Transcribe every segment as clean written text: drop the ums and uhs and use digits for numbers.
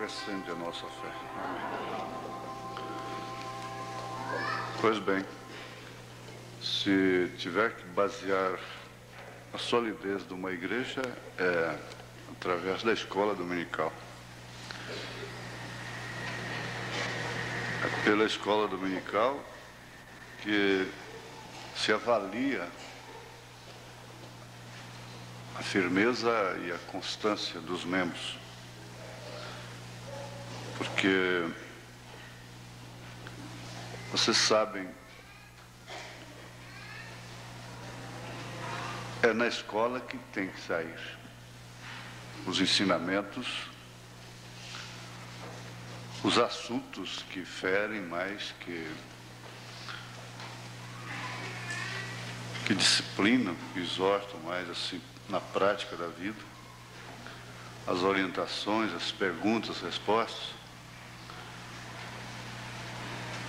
acrescente a nossa fé. Amém. Pois bem, se tiver que basear a solidez de uma igreja, é através da escola dominical. É pela escola dominical que se avalia a firmeza e a constância dos membros. Porque vocês sabem, é na escola que tem que sair os ensinamentos, os assuntos que ferem mais, que disciplinam, que exortam mais assim na prática da vida, as orientações, as perguntas, as respostas.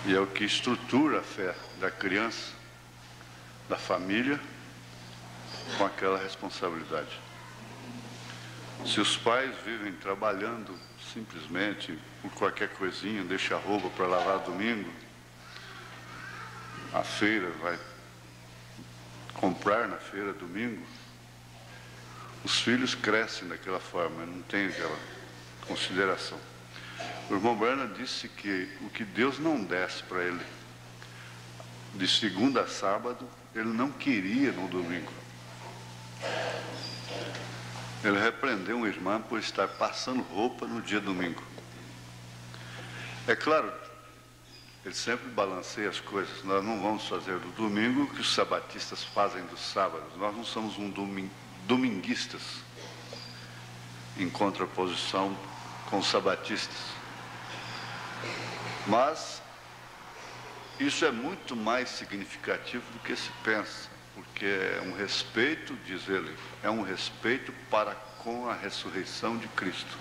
E é o que estrutura a fé da criança, da família, com aquela responsabilidade. Se os pais vivem trabalhando simplesmente por qualquer coisinha, deixa a roupa para lavar domingo, a feira vai comprar na feira domingo, os filhos crescem daquela forma, não tem aquela consideração. O irmão Branham disse que o que Deus não desse para ele de segunda a sábado, ele não queria no domingo. Ele repreendeu uma irmã por estar passando roupa no dia domingo. É claro, ele sempre balanceia as coisas. Nós não vamos fazer do domingo o que os sabatistas fazem dos sábados. Nós não somos dominguistas, em contraposição com os sabatistas. Mas isso é muito mais significativo do que se pensa, porque é um respeito, diz ele, é um respeito para com a ressurreição de Cristo.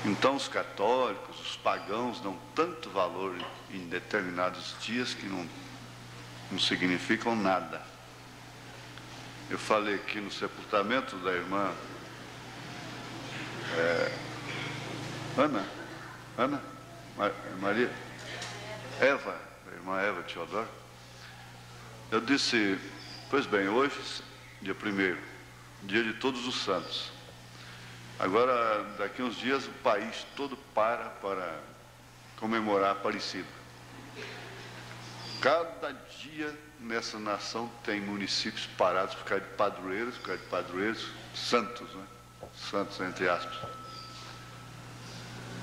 Então os católicos, os pagãos dão tanto valor em determinados dias que não significam nada. Eu falei aqui no sepultamento da irmã Maria Eva, a irmã Eva Teodoro. Eu disse, pois bem, hoje, dia 1º, dia de Todos os Santos. Agora, daqui a uns dias, o país todo para comemorar a Aparecida. Cada dia nessa nação tem municípios parados por causa de padroeiros, santos, né? Santos, entre aspas.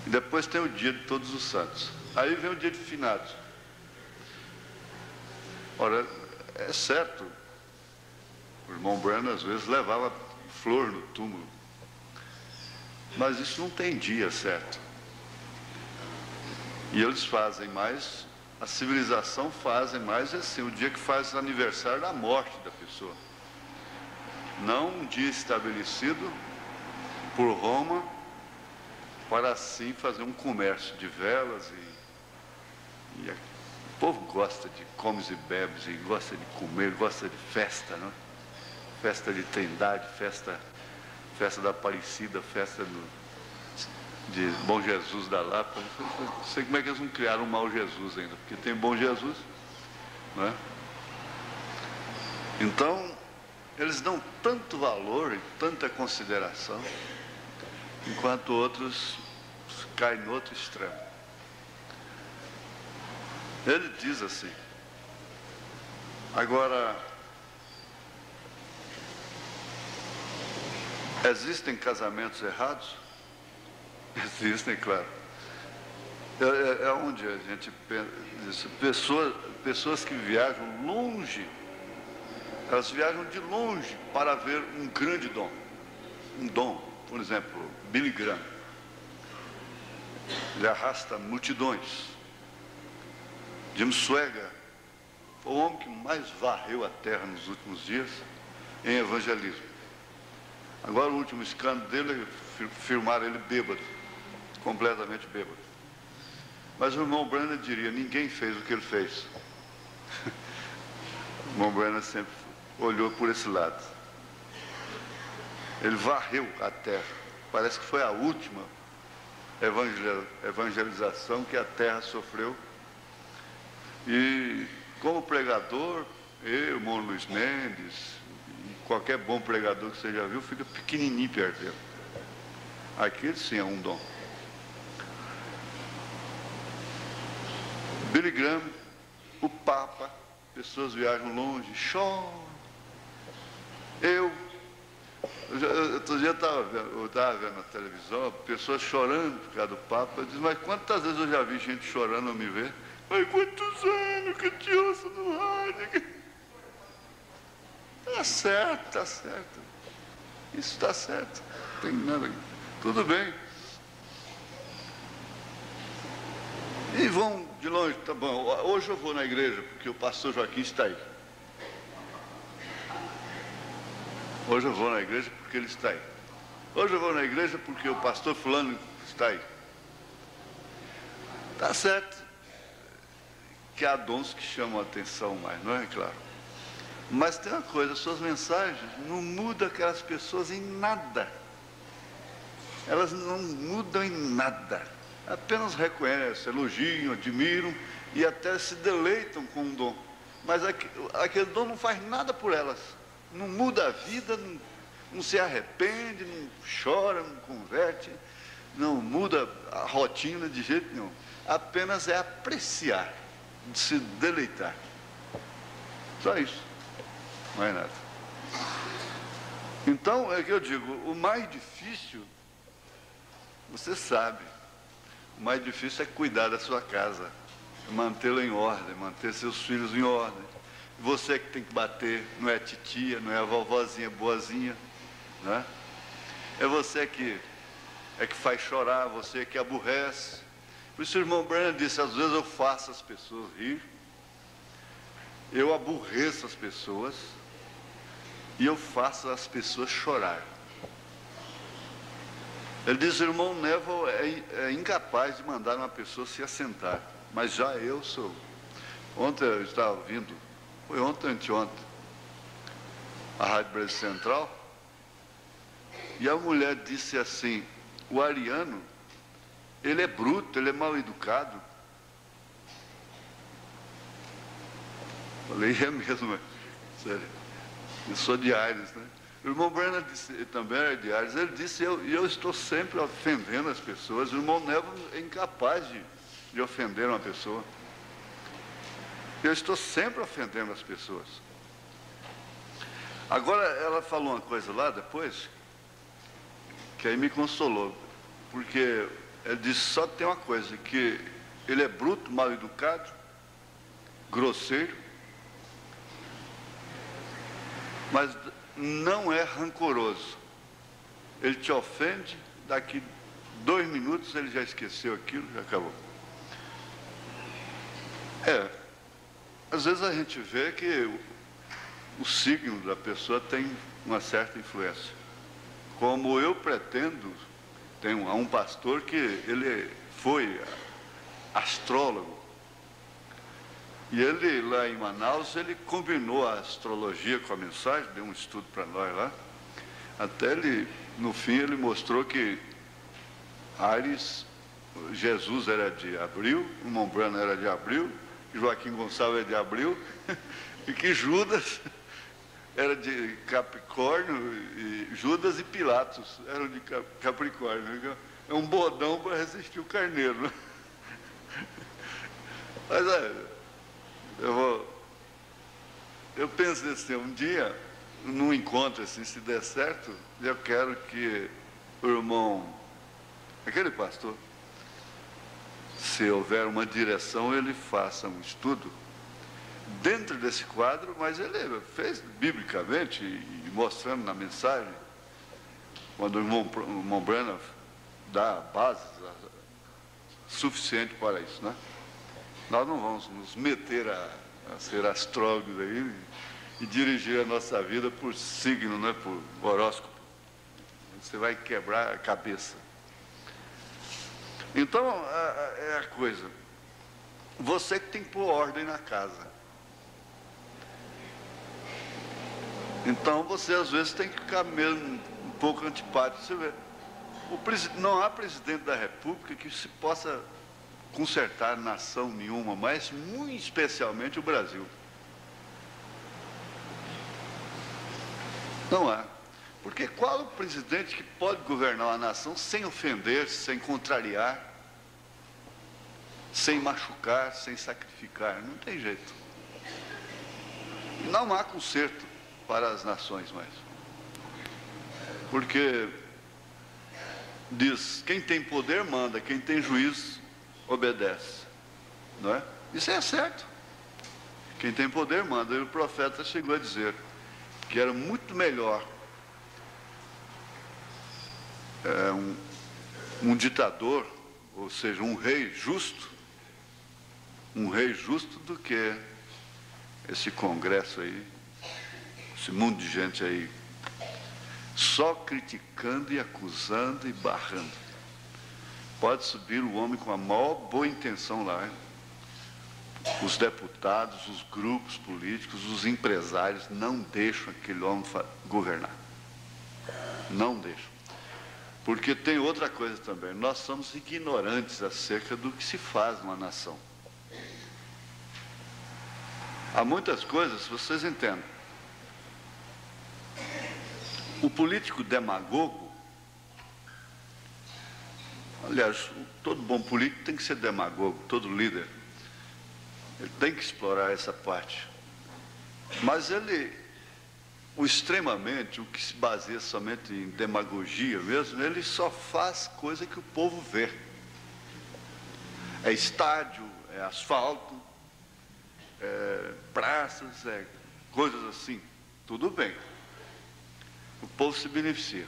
E depois tem o dia de Todos os Santos. Aí vem o dia de finados. Ora, é certo, o irmão Branham às vezes levava flor no túmulo, mas isso não tem dia certo. E eles fazem mais, a civilização fazem mais assim, o dia que faz aniversário da morte da pessoa. Não um dia estabelecido por Roma, para assim fazer um comércio de velas e o povo gosta de comes e bebes, e gosta de comer, gosta de festa, né? Festa de Trindade, festa da Aparecida, festa de Bom Jesus da Lapa. Não sei como é que eles não criaram um mau Jesus ainda, porque tem Bom Jesus, né? Então, eles dão tanto valor e tanta consideração, enquanto outros caem no outro extremo. Ele diz assim, agora, existem casamentos errados? Existem, claro. É onde a gente pensa, pessoas que viajam longe, elas viajam de longe para ver um grande dom. Um dom, por exemplo, Billy Graham. Ele arrasta multidões. Jim Swagger foi o homem que mais varreu a terra nos últimos dias em evangelismo. Agora o último escândalo dele é filmaram ele bêbado, completamente bêbado. Mas o irmão Branham diria, ninguém fez o que ele fez. O irmão Branham sempre olhou por esse lado. Ele varreu a terra. Parece que foi a última evangelização que a terra sofreu. E como pregador, eu, irmão Luiz Mendes, e qualquer bom pregador que você já viu, fica pequenininho perto dele. Aquele sim é um dom. Billy Graham, o Papa, pessoas viajam longe, choram. Outro dia eu estava vendo na televisão, pessoas chorando por causa do Papa. Eu disse, mas quantas vezes eu já vi gente chorando ao me ver? Mas quantos anos que eu te ouço no rádio? Está certo, está certo. Isso está certo. Não tem nada. Tudo bem. E vão de longe, tá bom. Hoje eu vou na igreja, porque o pastor Joaquim está aí. Hoje eu vou na igreja porque ele está aí. Hoje eu vou na igreja porque o pastor fulano está aí. Tá certo que há dons que chamam a atenção mais, não é claro? Mas tem uma coisa, suas mensagens não mudam aquelas pessoas em nada. Elas não mudam em nada. Apenas reconhecem, elogiam, admiram e até se deleitam com um dom. Mas aquele dom não faz nada por elas. Não muda a vida, não se arrepende, não chora, não converte, não muda a rotina de jeito nenhum. Apenas é apreciar, se deleitar. Só isso, não é nada. Então, é que eu digo, o mais difícil, você sabe, o mais difícil é cuidar da sua casa, mantê-la em ordem, manter seus filhos em ordem. Você que tem que bater, não é a titia, não é a vovozinha boazinha, né? É você que faz chorar, você que aborrece. Por isso o irmão Branham disse, às vezes eu faço as pessoas rir, eu aborreço as pessoas e eu faço as pessoas chorar. Ele diz, o irmão Neville é incapaz de mandar uma pessoa se assentar, mas já eu sou. Ontem eu estava ouvindo, foi ontem, anteontem, a Rádio Brasil Central, e a mulher disse assim, o Ariano, ele é bruto, ele é mal educado. Falei, é mesmo, sério, eu sou de Aires, né? O irmão Brenner disse, ele também era de Aires, ele disse, eu estou sempre ofendendo as pessoas, o irmão Neville é incapaz de ofender uma pessoa. Eu estou sempre ofendendo as pessoas. Agora, ela falou uma coisa lá depois, que aí me consolou, porque ele disse, só tem uma coisa, que ele é bruto, mal educado, grosseiro, mas não é rancoroso. Ele te ofende, daqui 2 minutos ele já esqueceu aquilo, já acabou. Às vezes a gente vê que o signo da pessoa tem uma certa influência. Como eu pretendo, há um pastor que ele foi astrólogo. E ele, lá em Manaus, ele combinou a astrologia com a mensagem, deu um estudo para nós lá. Até ele, no fim, ele mostrou que Ares, Jesus era de abril, o irmão Branham era de abril, Joaquim Gonçalves era de abril, e que Judas era de Capricórnio, e Judas e Pilatos eram de Capricórnio. É um bodão para resistir o carneiro. Mas eu penso assim, um dia, num encontro assim, se der certo, eu quero que o irmão, aquele pastor, se houver uma direção, ele faça um estudo dentro desse quadro, mas ele fez biblicamente e mostrando na mensagem, quando o irmão Branham dá bases suficiente para isso, né? Nós não vamos nos meter a ser astrólogos aí e dirigir a nossa vida por signo, né? Por horóscopo. Você vai quebrar a cabeça. Então, é a coisa. Você que tem que pôr ordem na casa. Então, você às vezes tem que ficar mesmo um pouco antipático, você vê. Não há presidente da República que se possa consertar nação nenhuma, mas muito especialmente o Brasil. Não há. Porque qual o presidente que pode governar uma nação sem ofender, sem contrariar, sem machucar, sem sacrificar? Não tem jeito. Não há conserto para as nações mais. Porque diz, quem tem poder manda, quem tem juízo obedece. Não é? Isso é certo. Quem tem poder manda. E o profeta chegou a dizer que era muito melhor um ditador, ou seja, um rei justo do que esse congresso aí, esse mundo de gente aí, só criticando e acusando e barrando. Pode subir o homem com a maior boa intenção lá, hein? Os deputados, os grupos políticos, os empresários não deixam aquele homem governar. Não deixam. Porque tem outra coisa também, nós somos ignorantes acerca do que se faz numa nação. Há muitas coisas, vocês entendem. O político demagogo, aliás, todo bom político tem que ser demagogo, todo líder, ele tem que explorar essa parte. Mas o extremamente, o que se baseia somente em demagogia mesmo, ele só faz coisa que o povo vê. É estádio, é asfalto, é praças, é coisas assim. Tudo bem. O povo se beneficia.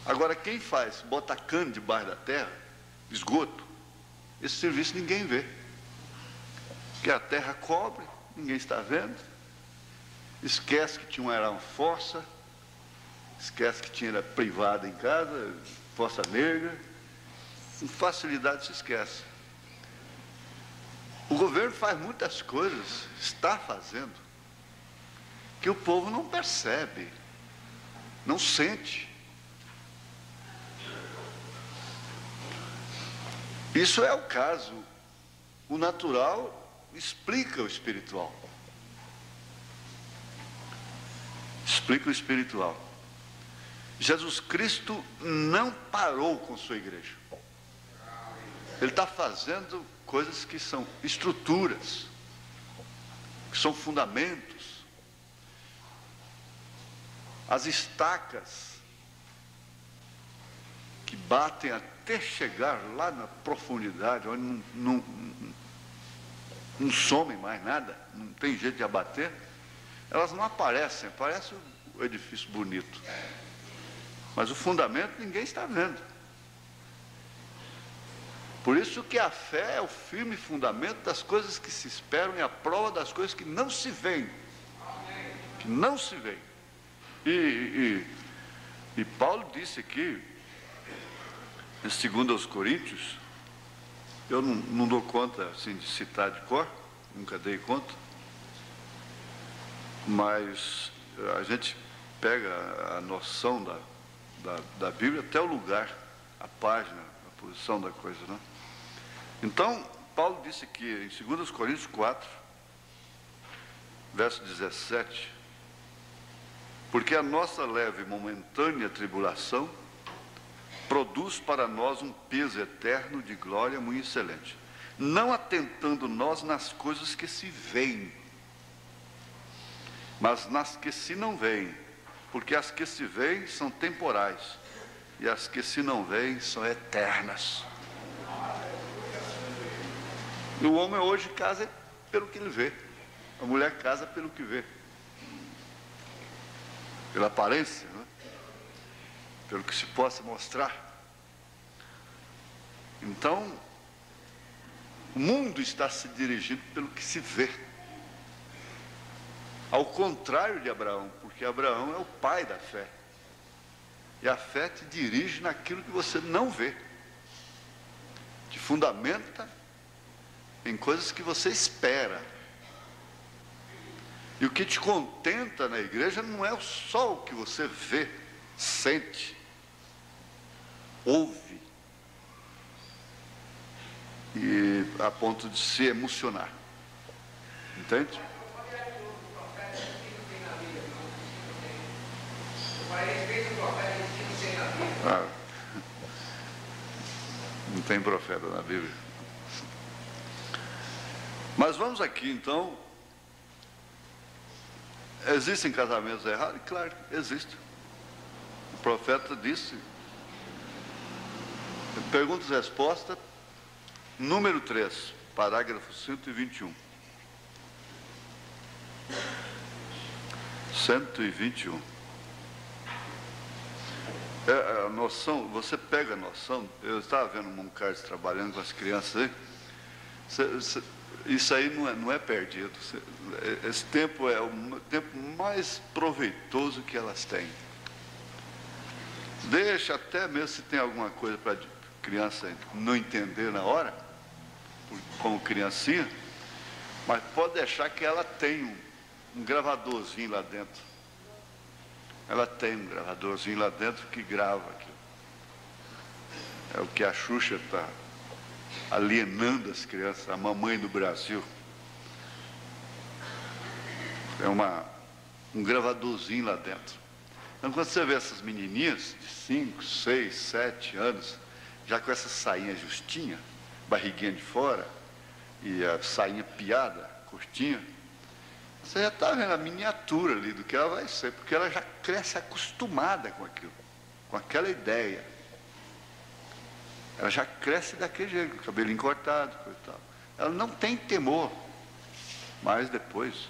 Agora, quem faz, bota cano debaixo da terra, esgoto, esse serviço ninguém vê. Porque a terra cobre, ninguém está vendo. Esquece que tinha uma força, esquece que tinha privada em casa, força negra, com facilidade se esquece. O governo faz muitas coisas, está fazendo, que o povo não percebe, não sente. Isso é o caso. O natural explica o espiritual. Explica o espiritual. Jesus Cristo não parou com sua igreja. Ele está fazendo coisas que são estruturas, que são fundamentos. As estacas que batem até chegar lá na profundidade, onde não some mais nada, não tem jeito de abater. Elas não aparecem, parece o edifício bonito. Mas o fundamento ninguém está vendo. Por isso que a fé é o firme fundamento das coisas que se esperam e a prova das coisas que não se veem. Que não se veem. E Paulo disse aqui, em 2 Coríntios, eu não dou conta assim, de citar de cor, nunca dei conta, mas a gente pega a noção da Bíblia até o lugar, a página, a posição da coisa, né? Então, Paulo disse aqui em 2 Coríntios 4, verso 17, porque a nossa leve e momentânea tribulação produz para nós um peso eterno de glória muito excelente, não atentando nós nas coisas que se veem, mas nas que se não veem, porque as que se veem são temporais, e as que se não veem são eternas. E o homem hoje casa pelo que ele vê, a mulher casa pelo que vê, pela aparência, né? Pelo que se possa mostrar. Então, o mundo está se dirigindo pelo que se vê. Ao contrário de Abraão, porque Abraão é o pai da fé. E a fé te dirige naquilo que você não vê. Te fundamenta em coisas que você espera. E o que te contenta na igreja não é só o que você vê, sente. ouve, e a ponto de se emocionar. Entende? Ah, não tem profeta na Bíblia. Mas vamos aqui então. Existem casamentos errados? Claro que existe. O profeta disse. Perguntas e respostas, número 3, parágrafo 121. 121. A noção, você pega a noção, eu estava vendo um Carlos trabalhando com as crianças aí, isso aí não é perdido. Esse tempo é o tempo mais proveitoso que elas têm. Deixa até mesmo se tem alguma coisa para a criança não entender na hora, como criancinha, mas pode deixar que ela tem um gravadorzinho lá dentro. Ela tem um gravadorzinho lá dentro que grava aquilo. É o que a Xuxa está alienando as crianças, a mamãe do Brasil. É um gravadorzinho lá dentro. Então, quando você vê essas menininhas de 5, 6, 7 anos, já com essa sainha justinha, barriguinha de fora, e a sainha piada, curtinha, você já está vendo a miniatura ali do que ela vai ser, porque ela já cresce acostumada com aquilo, com aquela ideia. Ela já cresce daquele jeito, cabelinho cortado, coisa e tal. Ela não tem temor, mas depois.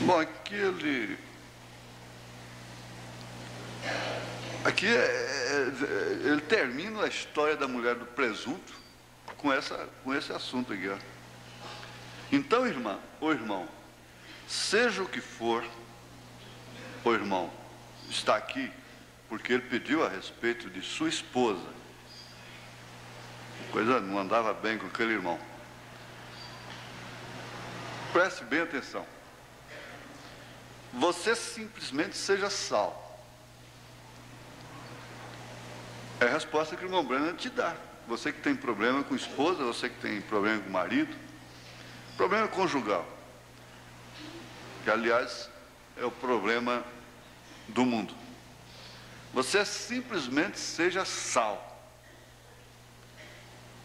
Bom, aqui ele termina a história da mulher do presunto com esse assunto aqui, ó. Então, irmão, seja o que for, o irmão está aqui porque ele pediu a respeito de sua esposa. A coisa não andava bem com aquele irmão. Preste bem atenção. Você simplesmente seja sal. É a resposta que o irmão Branham te dá. Você que tem problema com esposa, você que tem problema com marido, problema conjugal, que aliás é o problema do mundo. Você simplesmente seja sal.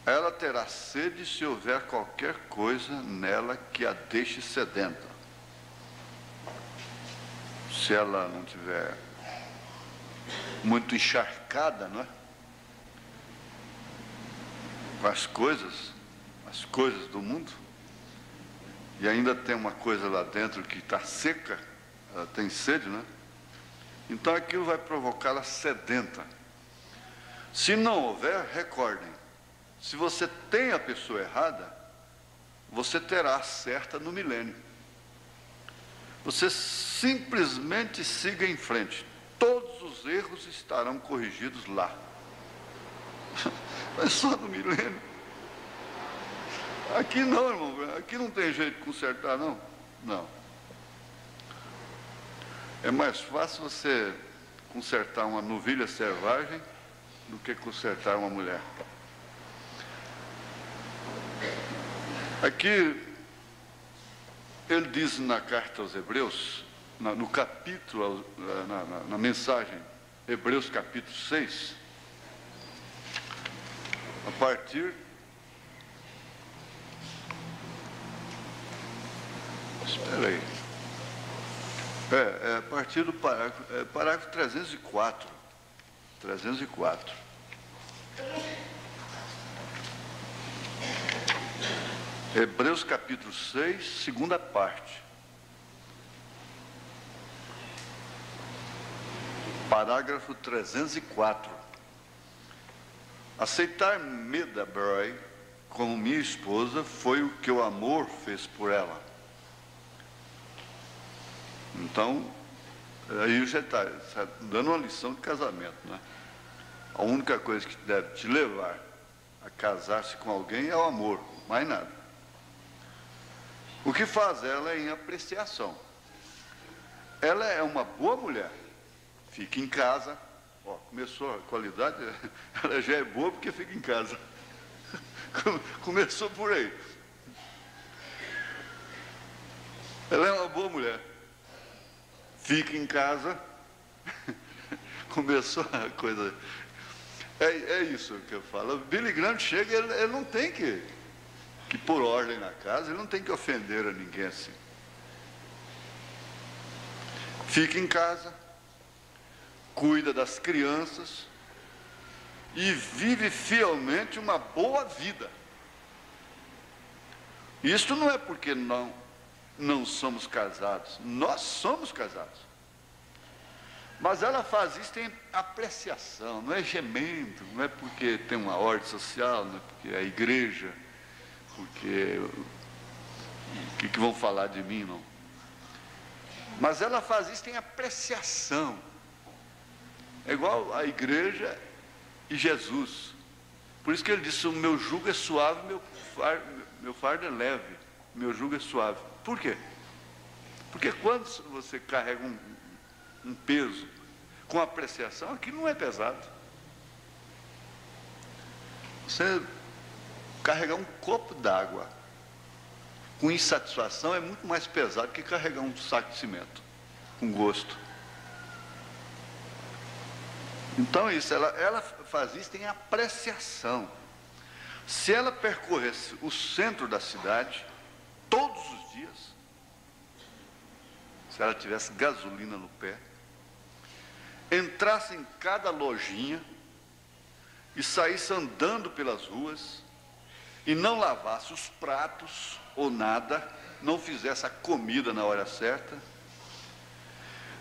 Ela terá sede se houver qualquer coisa nela que a deixe sedenta. Se ela não tiver muito encharcada, não é? Com as coisas do mundo, e ainda tem uma coisa lá dentro que está seca, ela tem sede, né? Então aquilo vai provocá-la sedenta. Se não houver, recordem, se você tem a pessoa errada, você terá a certa no milênio. Você simplesmente siga em frente. Todos os erros estarão corrigidos lá. Mas só no milênio. Aqui não, irmão. Aqui não tem jeito de consertar, não. Não. É mais fácil você consertar uma novilha selvagem do que consertar uma mulher. Aqui, ele diz na carta aos Hebreus, no capítulo, na mensagem, Hebreus capítulo 6, a partir... Espera aí. A partir do parágrafo 304. 304. Hebreus capítulo 6, segunda parte. Parágrafo 304. Aceitar Medabroy como minha esposa foi o que o amor fez por ela. Então, aí já está dando uma lição de casamento, né? A única coisa que deve te levar a casar-se com alguém é o amor, mais nada. O que faz ela é em apreciação. Ela é uma boa mulher, fica em casa. Ó, começou a qualidade, ela já é boa porque fica em casa. Começou por aí. Ela é uma boa mulher, fica em casa. Começou a coisa. É isso que eu falo. Billy Graham chega, ele não tem que pôr ordem na casa, ele não tem que ofender a ninguém assim. Fica em casa, cuida das crianças e vive fielmente uma boa vida. Isso não é porque não somos casados, nós somos casados. Mas ela faz isso em apreciação, não é gemendo, não é porque tem uma ordem social, não é porque é a igreja, porque o que vão falar de mim, não. Mas ela faz isso em apreciação. É igual a igreja e Jesus. Por isso que ele disse, o meu jugo é suave, meu fardo é leve, meu jugo é suave. Por quê? Porque quando você carrega um peso com apreciação, aquilo não é pesado. Você carregar um copo d'água com insatisfação é muito mais pesado que carregar um saco de cimento com gosto. Então isso, ela faz isso em apreciação. Se ela percorresse o centro da cidade todos os dias, se ela tivesse gasolina no pé, entrasse em cada lojinha e saísse andando pelas ruas e não lavasse os pratos ou nada, não fizesse a comida na hora certa,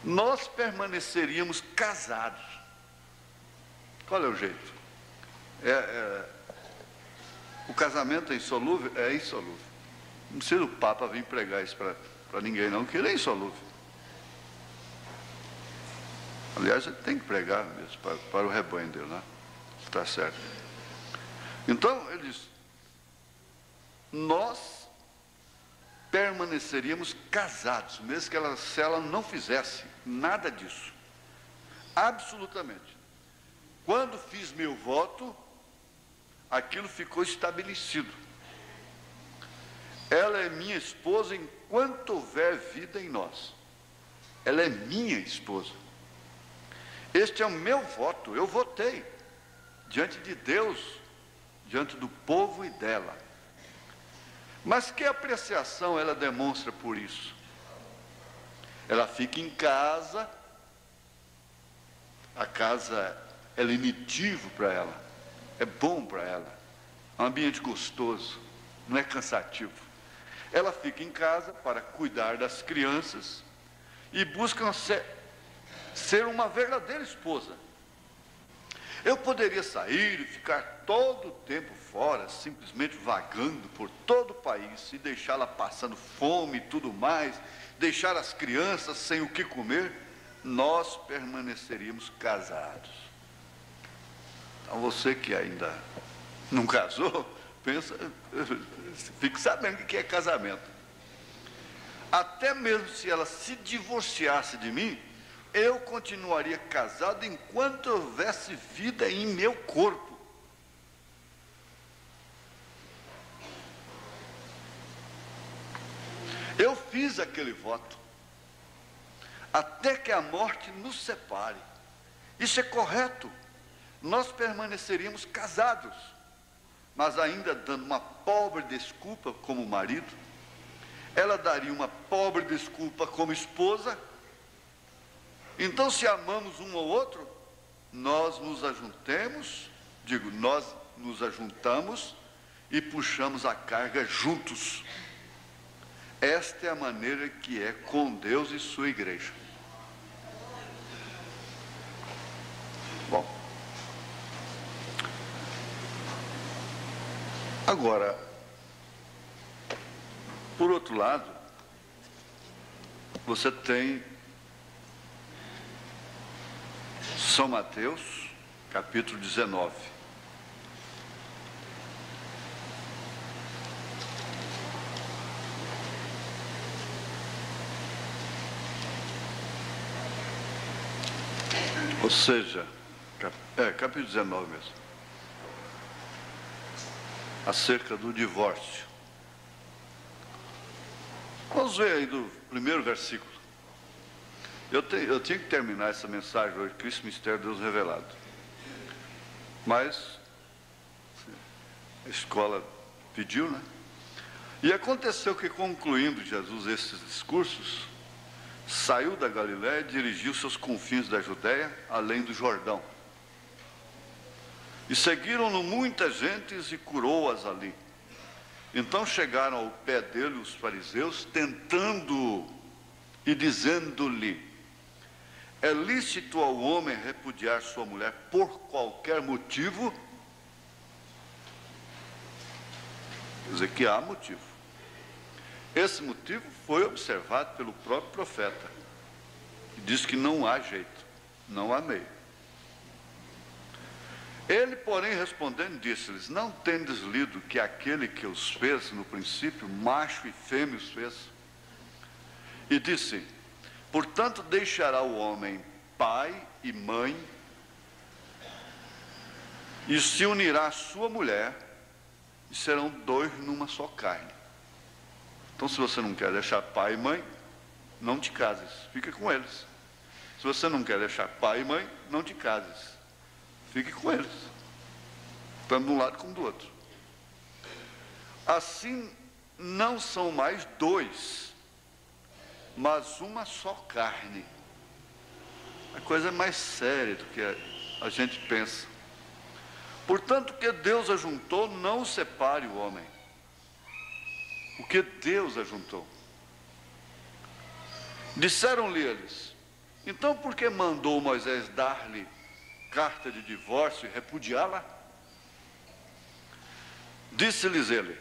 nós permaneceríamos casados. Qual é o jeito? O casamento é insolúvel? É insolúvel. Não precisa o Papa vir pregar isso para ninguém não, que ele é insolúvel. Aliás, ele tem que pregar mesmo para o rebanho dele, né? Está certo. Então, ele diz, nós permaneceríamos casados, mesmo que se ela não fizesse nada disso. Absolutamente. Quando fiz meu voto, aquilo ficou estabelecido. Ela é minha esposa enquanto houver vida em nós. Ela é minha esposa. Este é o meu voto, eu votei diante de Deus, diante do povo e dela. Mas que apreciação ela demonstra por isso? Ela fica em casa, a casa é lenitivo para ela, é bom para ela, é um ambiente gostoso, não é cansativo. Ela fica em casa para cuidar das crianças e busca ser uma verdadeira esposa. Eu poderia sair e ficar todo o tempo fora, simplesmente vagando por todo o país e deixá-la passando fome e tudo mais, deixar as crianças sem o que comer, nós permaneceríamos casados. Então você que ainda não casou, fique sabendo o que é casamento. Até mesmo se ela se divorciasse de mim, eu continuaria casado enquanto houvesse vida em meu corpo. Eu fiz aquele voto, até que a morte nos separe. Isso é correto. Nós permaneceríamos casados, mas ainda dando uma pobre desculpa como marido, ela daria uma pobre desculpa como esposa. Então, se amamos um ao outro, nós nos ajuntamos e puxamos a carga juntos. Esta é a maneira que é com Deus e sua igreja. Bom, agora, por outro lado, você tem São Mateus, capítulo 19. Ou seja, capítulo 19 mesmo, acerca do divórcio. Vamos ver aí do primeiro versículo. Eu tinha que terminar essa mensagem hoje, Cristo, mistério de Deus revelado. Mas a escola pediu, né? E aconteceu que, concluindo Jesus esses discursos, saiu da Galiléia e dirigiu seus confins da Judéia, além do Jordão. E seguiram-no muitas gentes e curou-as ali. Então chegaram ao pé dele os fariseus, tentando-o e dizendo-lhe: é lícito ao homem repudiar sua mulher por qualquer motivo? Quer dizer que há motivo. Esse motivo foi observado pelo próprio profeta, que diz que não há jeito, não há meio. Ele, porém, respondendo, disse-lhes: não tendes lido que aquele que os fez no princípio, macho e fêmea os fez? E disse: portanto deixará o homem pai e mãe, e se unirá à sua mulher, e serão dois numa só carne. Então, se você não quer deixar pai e mãe, não te cases, fica com eles. Se você não quer deixar pai e mãe, não te cases, fique com eles, tanto de um lado como do outro. Assim não são mais dois, mas uma só carne. A coisa é mais séria do que a gente pensa. Portanto, o que Deus ajuntou, não separe o homem. O que Deus ajuntou. Disseram-lhe eles: então por que mandou Moisés dar-lhe carta de divórcio e repudiá-la? Disse-lhes ele: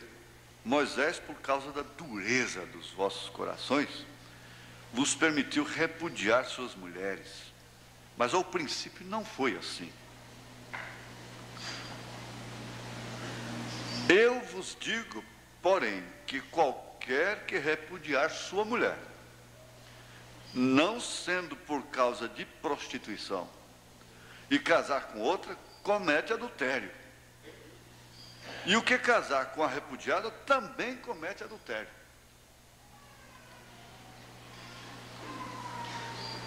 Moisés, por causa da dureza dos vossos corações, vos permitiu repudiar suas mulheres, mas ao princípio não foi assim. Eu vos digo, porém, que qualquer que repudiar sua mulher, não sendo por causa de prostituição, e casar com outra, comete adultério. E o que casar com a repudiada também comete adultério.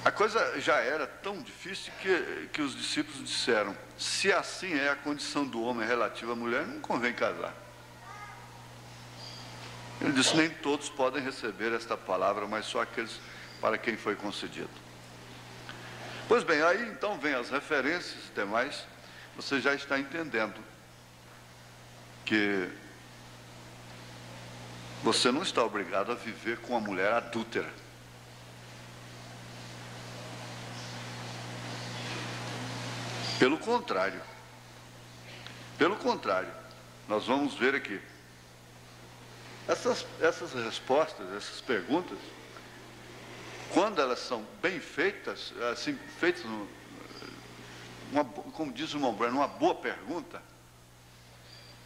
A coisa já era tão difícil que os discípulos disseram: se assim é a condição do homem relativa à mulher, não convém casar. Ele disse: nem todos podem receber esta palavra, mas só aqueles para quem foi concedido. Pois bem, aí então vem as referências e demais. Você já está entendendo que você não está obrigado a viver com a mulher adúltera. Pelo contrário, nós vamos ver aqui, essas respostas, essas perguntas, quando elas são bem feitas, assim, feitas, como diz o Montbrand, uma boa pergunta,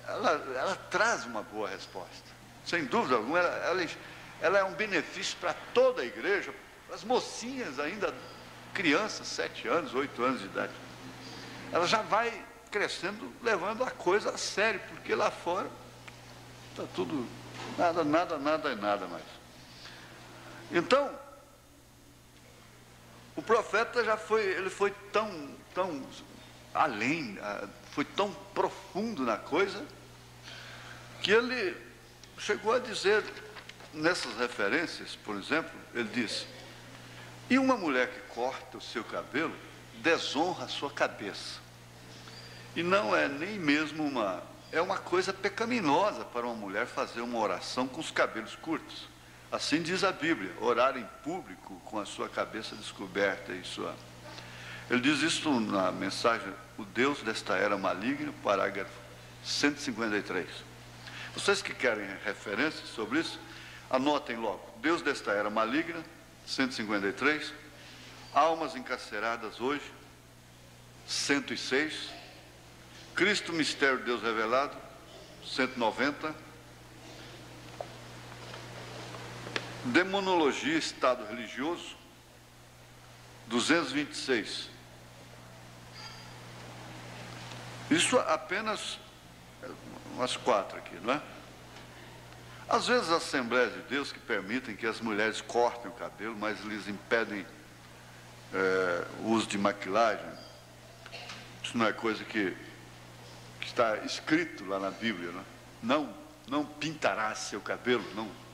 ela traz uma boa resposta, sem dúvida alguma. Ela é um benefício para toda a igreja, para as mocinhas ainda, crianças, 7 anos, 8 anos de idade. Ela já vai crescendo, levando a coisa a sério, porque lá fora está tudo, nada mais. Então, o profeta ele foi tão além, foi tão profundo na coisa, que ele chegou a dizer, nessas referências, por exemplo, ele disse: e uma mulher que corta o seu cabelo, desonra a sua cabeça. E não é nem mesmo é uma coisa pecaminosa para uma mulher fazer uma oração com os cabelos curtos. Assim diz a Bíblia: orar em público com a sua cabeça descoberta e sua... Ele diz isso na mensagem O Deus desta Era Maligna, parágrafo 153. Vocês que querem referências sobre isso, anotem logo: Deus desta Era Maligna, 153, Almas Encarceradas Hoje, 106, Cristo, Mistério de Deus Revelado, 190, Demonologia, Estado Religioso, 226. Isso apenas umas 4 aqui, não é? Às vezes as Assembleias de Deus que permitem que as mulheres cortem o cabelo, mas lhes impedem o uso de maquilagem. Isso não é coisa que está escrito lá na Bíblia, não é? Não pintará seu cabelo,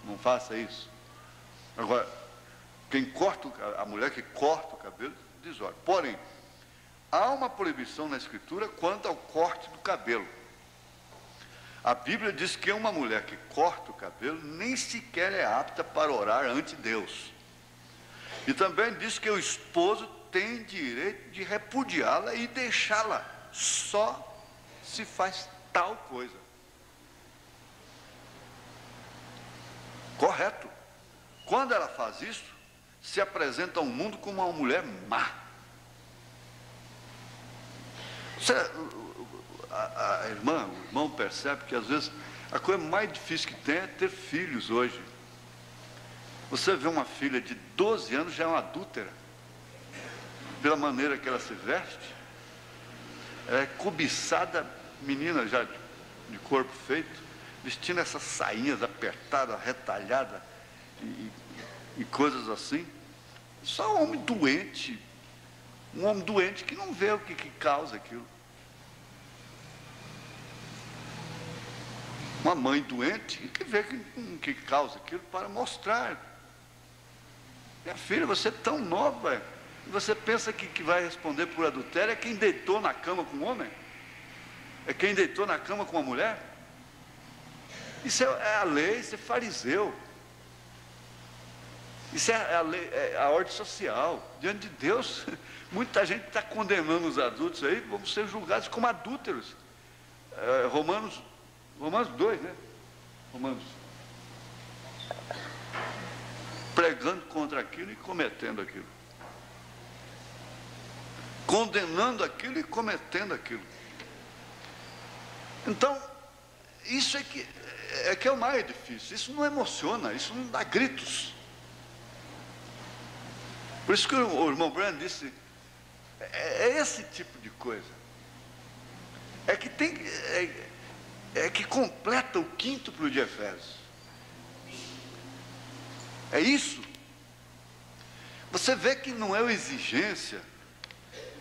não faça isso. Agora, a mulher que corta o cabelo, diz, olha, porém, há uma proibição na Escritura quanto ao corte do cabelo. A Bíblia diz que uma mulher que corta o cabelo nem sequer é apta para orar ante Deus. E também diz que o esposo tem direito de repudiá-la e deixá-la só se faz tal coisa. Correto. Quando ela faz isso, se apresenta ao mundo como uma mulher má. A irmã, o irmão percebe que às vezes a coisa mais difícil que tem é ter filhos hoje. Você vê uma filha de 12 anos, já é uma adúltera, pela maneira que ela se veste. Ela é cobiçada, menina já de corpo feito, vestindo essas sainhas apertadas, retalhadas e coisas assim. Só um homem doente que não vê o que causa aquilo. Uma mãe doente que vê o que causa aquilo para mostrar. Minha filha, você é tão nova, e você pensa que vai responder por adultério é quem deitou na cama com um homem? É quem deitou na cama com uma mulher? Isso é a lei, isso é fariseu. Isso é a lei, é a ordem social. Diante de Deus, muita gente está condenando os adultos aí, vão ser julgados como adúlteros. Romanos 2, né? Romanos. Pregando contra aquilo e cometendo aquilo. Condenando aquilo e cometendo aquilo. Então, isso é que é o mais difícil. Isso não emociona, isso não dá gritos. Por isso que o irmão Branham disse, é esse tipo de coisa. É que completa o quíntuplo de Efésios. É isso. Você vê que não é uma exigência,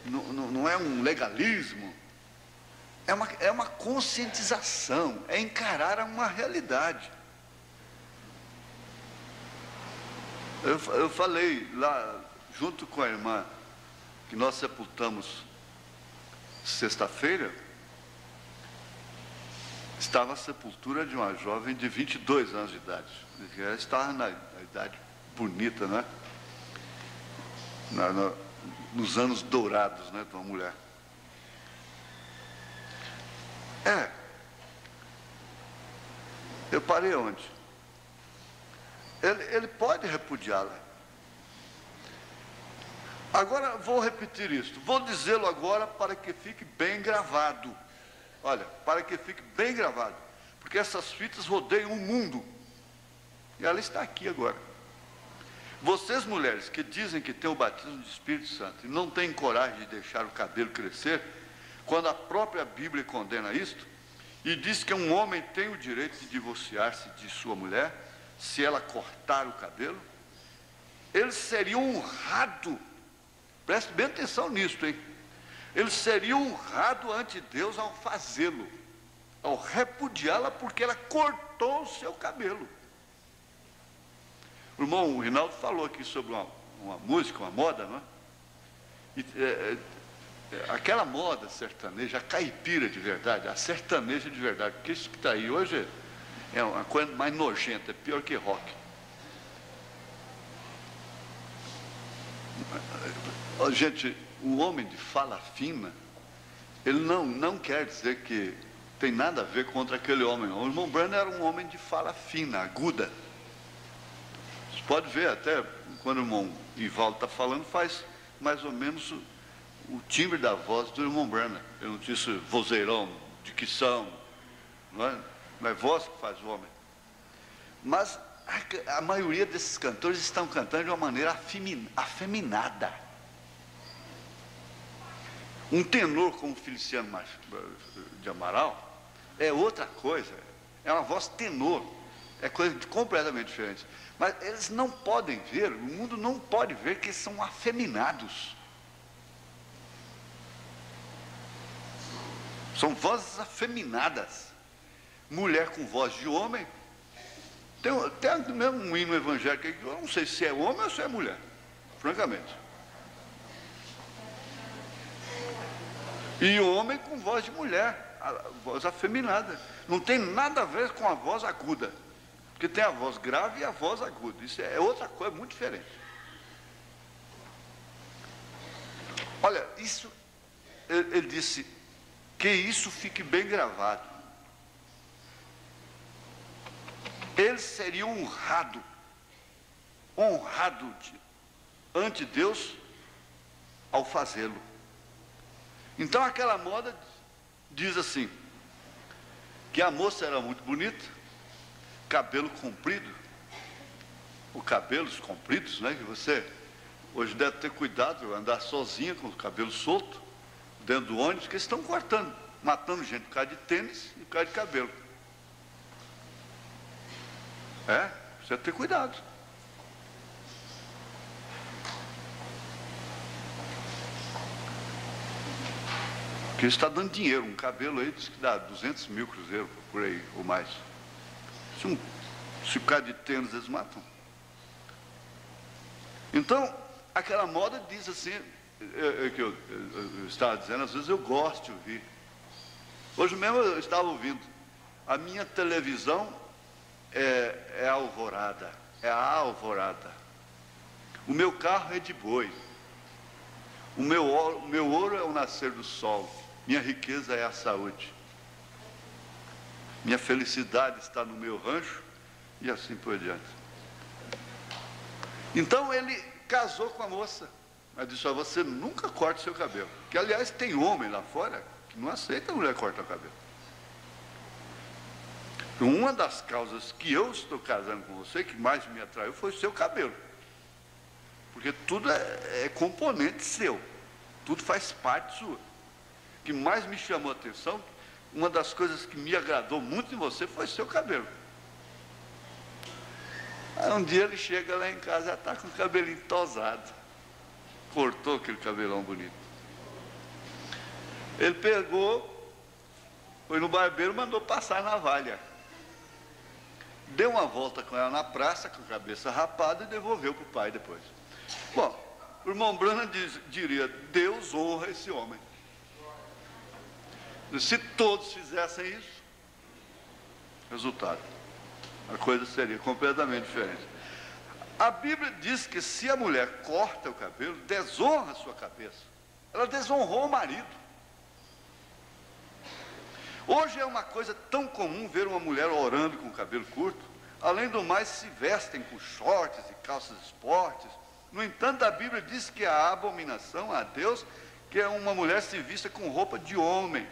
não é um legalismo, é uma conscientização, é encarar uma realidade. Eu falei lá, junto com a irmã, que nós sepultamos sexta-feira, estava a sepultura de uma jovem de 22 anos de idade. Ela estava na idade bonita, né? Nos anos dourados, né, de uma mulher. Eu parei onde? Ele pode repudiá-la. Agora vou repetir isto, vou dizê-lo agora para que fique bem gravado. Olha, para que fique bem gravado, porque essas fitas rodeiam o mundo, e ela está aqui agora. Vocês mulheres que dizem que têm o batismo do Espírito Santo e não têm coragem de deixar o cabelo crescer, quando a própria Bíblia condena isto, e diz que um homem tem o direito de divorciar-se de sua mulher, se ela cortar o cabelo, ele seria honrado, preste bem atenção nisso, hein? Ele seria honrado ante Deus ao fazê-lo, ao repudiá-la porque ela cortou o seu cabelo. O irmão Rinaldo falou aqui sobre uma música, uma moda, não é? Aquela moda sertaneja, a caipira de verdade, a sertaneja de verdade, porque isso que está aí hoje é uma coisa mais nojenta, é pior que rock. Gente, o homem de fala fina, ele não quer dizer que tem nada a ver contra aquele homem, não. O irmão Branham era um homem de fala fina, aguda. Você pode ver até quando o irmão Ivaldo está falando, faz mais ou menos o timbre da voz do irmão Branham. Eu não disse vozeirão, dicção, não é voz que faz o homem. Mas a maioria desses cantores estão cantando de uma maneira afeminada. Um tenor como Feliciano de Amaral é outra coisa, é uma voz tenor, é coisa completamente diferente. Mas eles não podem ver, o mundo não pode ver que eles são afeminados. São vozes afeminadas. Mulher com voz de homem. Tem mesmo um hino evangélico que eu não sei se é homem ou se é mulher, francamente. E homem com voz de mulher, a voz afeminada. Não tem nada a ver com a voz aguda. Porque tem a voz grave e a voz aguda. Isso é outra coisa muito diferente. Olha, isso, ele disse que isso fique bem gravado. Ele seria honrado ante Deus ao fazê-lo. Então aquela moda diz assim, que a moça era muito bonita, cabelo comprido, ou cabelos compridos, né, que você hoje deve ter cuidado, andar sozinha com o cabelo solto, dentro do ônibus, que eles estão cortando, matando gente por causa de tênis e por causa de cabelo. Precisa ter cuidado. Porque isso está dando dinheiro, um cabelo aí diz que dá 200 mil cruzeiros, por aí, ou mais. Se por causa de tênis eles matam. Então, aquela moda diz assim, que eu estava dizendo, às vezes eu gosto de ouvir. Hoje mesmo eu estava ouvindo, a minha televisão é a alvorada, é a alvorada. O meu carro é de boi. O meu ouro é o nascer do sol. Minha riqueza é a saúde. Minha felicidade está no meu rancho e assim por diante. Então ele casou com a moça, mas disse: você nunca corte seu cabelo. Que aliás tem homem lá fora que não aceita a mulher cortar o cabelo. Uma das causas que eu estou casando com você, que mais me atraiu, foi o seu cabelo. Porque tudo é componente seu. Tudo faz parte sua. O que mais me chamou a atenção, uma das coisas que me agradou muito em você foi o seu cabelo. Aí um dia ele chega lá em casa, já está com o cabelinho tosado. Cortou aquele cabelão bonito. Ele pegou, foi no barbeiro, mandou passar a navalha. Deu uma volta com ela na praça, com a cabeça rapada, e devolveu para o pai depois. Bom, o irmão Branham diria: Deus honra esse homem. Se todos fizessem isso, resultado, a coisa seria completamente diferente. A Bíblia diz que se a mulher corta o cabelo, desonra a sua cabeça. Ela desonrou o marido. Hoje é uma coisa tão comum ver uma mulher orando com o cabelo curto. Além do mais, se vestem com shorts e calças esportes. No entanto, a Bíblia diz que a abominação a Deus, que é uma mulher se vista com roupa de homem.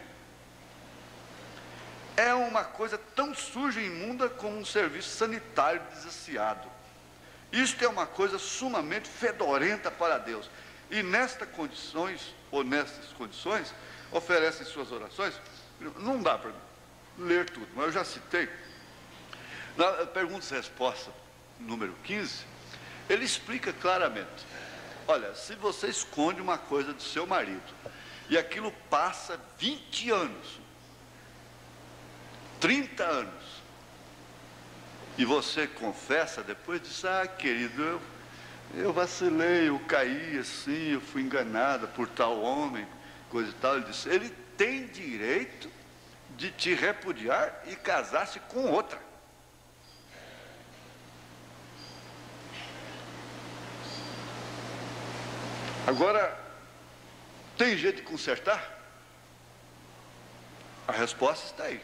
É uma coisa tão suja e imunda como um serviço sanitário desasseado. Isto é uma coisa sumamente fedorenta para Deus. E nestas condições, oferecem suas orações. Não dá para ler tudo, mas eu já citei. Na perguntas e respostas, número 15, ele explica claramente: olha, se você esconde uma coisa do seu marido, e aquilo passa 20 anos, 30 anos, e você confessa depois, diz: ah, querido, eu vacilei, eu caí assim, eu fui enganada por tal homem, coisa e tal. Ele disse: ele tem direito de te repudiar e casar-se com outra. Agora, tem jeito de consertar? A resposta está aí.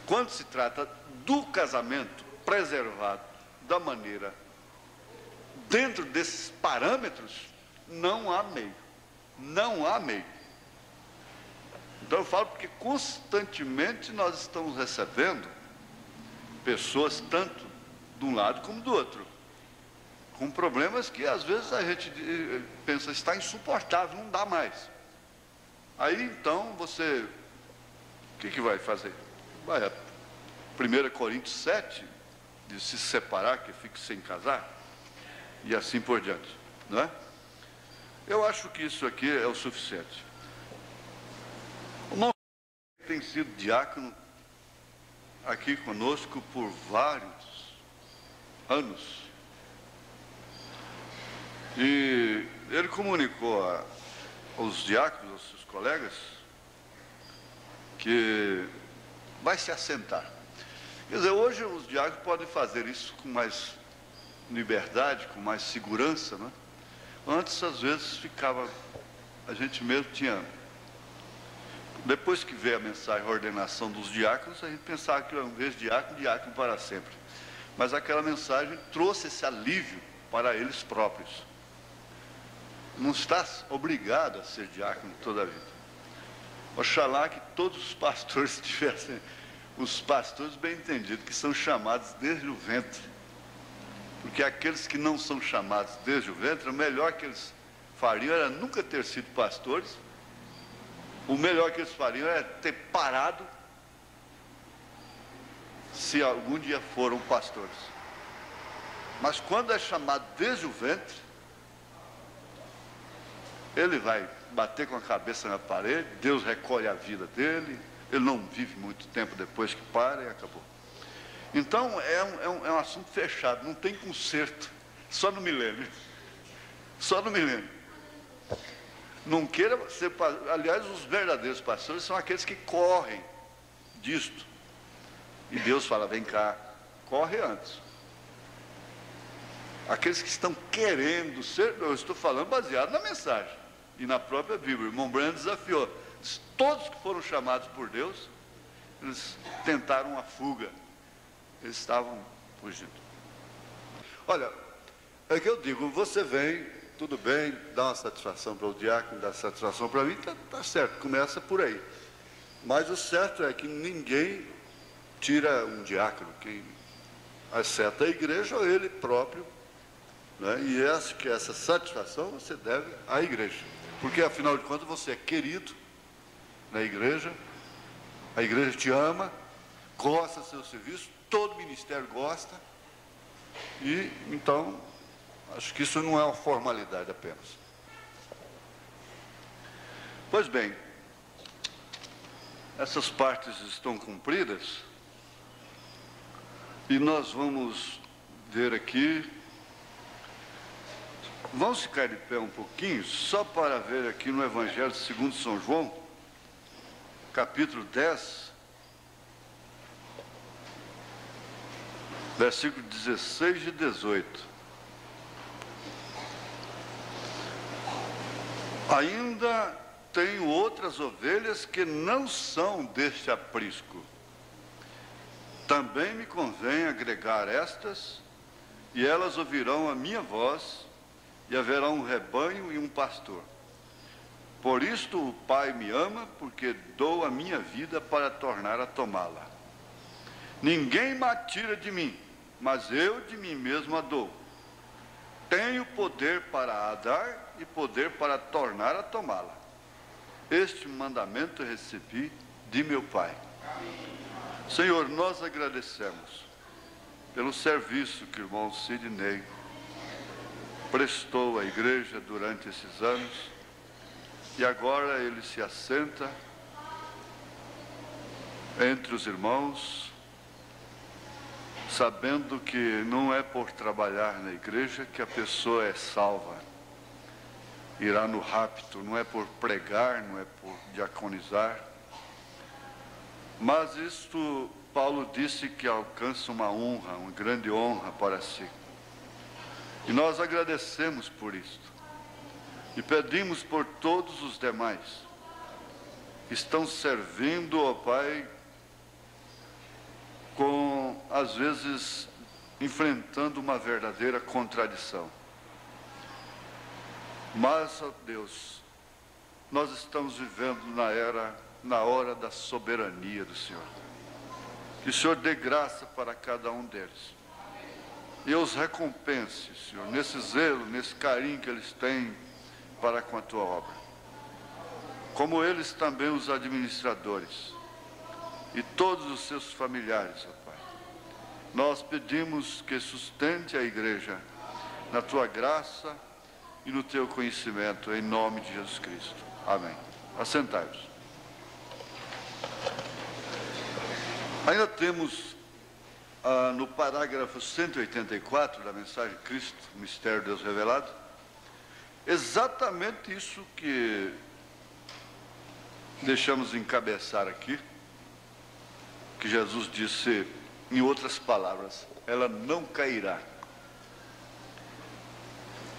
Quando se trata do casamento preservado da maneira, dentro desses parâmetros, não há meio. Não há meio. Então eu falo porque constantemente nós estamos recebendo pessoas tanto de um lado como do outro, com problemas que às vezes a gente pensa, está insuportável, não dá mais. Aí então você, o que vai fazer? Vai a 1 Coríntios 7, de se separar, que fique sem casar, e assim por diante, não é? Eu acho que isso aqui é o suficiente. O irmão tem sido diácono aqui conosco por vários anos. E ele comunicou aos diáconos, aos seus colegas, que vai se assentar. Quer dizer, hoje os diáconos podem fazer isso com mais liberdade, com mais segurança, né? Antes, às vezes, a gente mesmo tinha, depois que veio a mensagem, a ordenação dos diáconos, a gente pensava que, em vez de diácono, diácono para sempre. Mas aquela mensagem trouxe esse alívio para eles próprios. Não está obrigado a ser diácono toda a vida. Oxalá que todos os pastores tivessem, os pastores bem entendidos, que são chamados desde o ventre. Porque aqueles que não são chamados desde o ventre, o melhor que eles fariam era nunca ter sido pastores. O melhor que eles fariam era ter parado, se algum dia foram pastores. Mas quando é chamado desde o ventre, ele vai bater com a cabeça na parede, Deus recolhe a vida dele, ele não vive muito tempo depois que para e acabou. Então é um assunto fechado, não tem conserto, só no milênio. Só no milênio. Não queira ser, aliás, os verdadeiros pastores são aqueles que correm disto. E Deus fala, vem cá, corre antes. Aqueles que estão querendo ser, eu estou falando baseado na mensagem e na própria Bíblia. O irmão Branham desafiou. Todos que foram chamados por Deus, eles tentaram a fuga. Eles estavam fugindo. Olha, é que eu digo, você vem, tudo bem, dá uma satisfação para o diácono, dá satisfação para mim, tá certo, começa por aí. Mas o certo é que ninguém tira um diácono, quem exceto a igreja ou ele próprio, né? E essa satisfação você deve à igreja. Porque afinal de contas você é querido na igreja, a igreja te ama, gosta do seu serviço, todo ministério gosta, e então acho que isso não é uma formalidade apenas. Pois bem, essas partes estão cumpridas e nós vamos ver aqui, vamos ficar de pé um pouquinho, só para ver aqui no Evangelho segundo São João, capítulo 10, versículo 16 e 18. Ainda tenho outras ovelhas que não são deste aprisco. Também me convém agregar estas, e elas ouvirão a minha voz, e haverá um rebanho e um pastor. Por isto o Pai me ama, porque dou a minha vida para tornar a tomá-la. Ninguém me tira de mim, mas eu de mim mesmo a dou. Tenho poder para a dar e poder para tornar a tomá-la. Este mandamento recebi de meu Pai. Senhor, nós agradecemos pelo serviço que o irmão Sidney prestou à igreja durante esses anos, e agora ele se assenta entre os irmãos, sabendo que não é por trabalhar na igreja que a pessoa é salva, irá no rapto, não é por pregar, não é por diaconizar, mas isto Paulo disse que alcança uma honra, uma grande honra para si. E nós agradecemos por isto. E pedimos por todos os demais que estão servindo ao Pai, às vezes enfrentando uma verdadeira contradição. Mas, ó Deus, nós estamos vivendo na hora da soberania do Senhor. Que o Senhor dê graça para cada um deles. E os recompense, Senhor, nesse zelo, nesse carinho que eles têm para com a Tua obra. como eles também os administradores e todos os seus familiares, ó Pai. Nós pedimos que sustente a igreja na tua graça e no teu conhecimento, em nome de Jesus Cristo. Amém. Assentai-vos. Ainda temos no parágrafo 184 da mensagem Cristo, Mistério de Deus Revelado, exatamente isso que deixamos encabeçar aqui, que Jesus disse, em outras palavras, ela não cairá.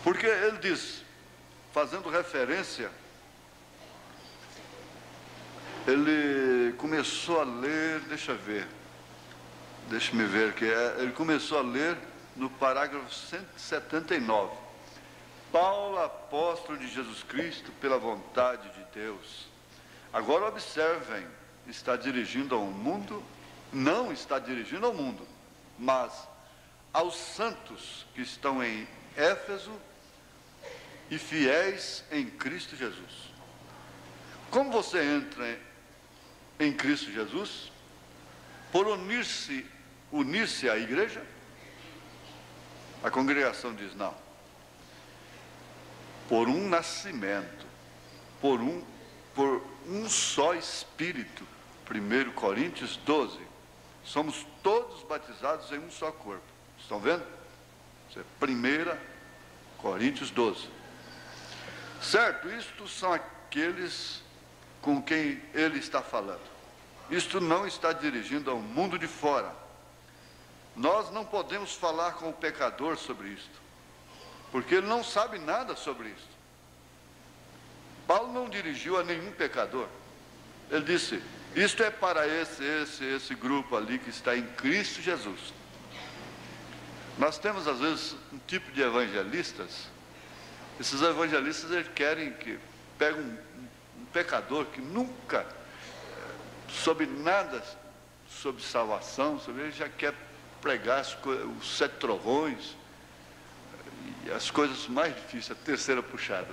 Porque ele diz, fazendo referência, ele começou a ler, deixa-me ver que ele começou a ler no parágrafo 179. Paulo, apóstolo de Jesus Cristo, pela vontade de Deus. Agora observem, está dirigindo ao mundo, não está dirigindo ao mundo, mas aos santos que estão em Éfeso e fiéis em Cristo Jesus. Como você entra em Cristo Jesus? Por unir-se à igreja? A congregação diz não. Por um nascimento, por um só Espírito. 1 Coríntios 12. Somos todos batizados em um só corpo. Estão vendo? Isso é 1 Coríntios 12. Certo, isto são aqueles com quem ele está falando. Isto não está dirigindo ao mundo de fora. Nós não podemos falar com o pecador sobre isto, porque ele não sabe nada sobre isto. Paulo não dirigiu a nenhum pecador. Ele disse, isto é para esse grupo ali que está em Cristo Jesus. Nós temos às vezes um tipo de evangelistas. Esses evangelistas, eles querem que pegue um pecador que nunca soube nada sobre salvação, ele já quer pregar os 7 trovões e as coisas mais difíceis, a terceira puxada.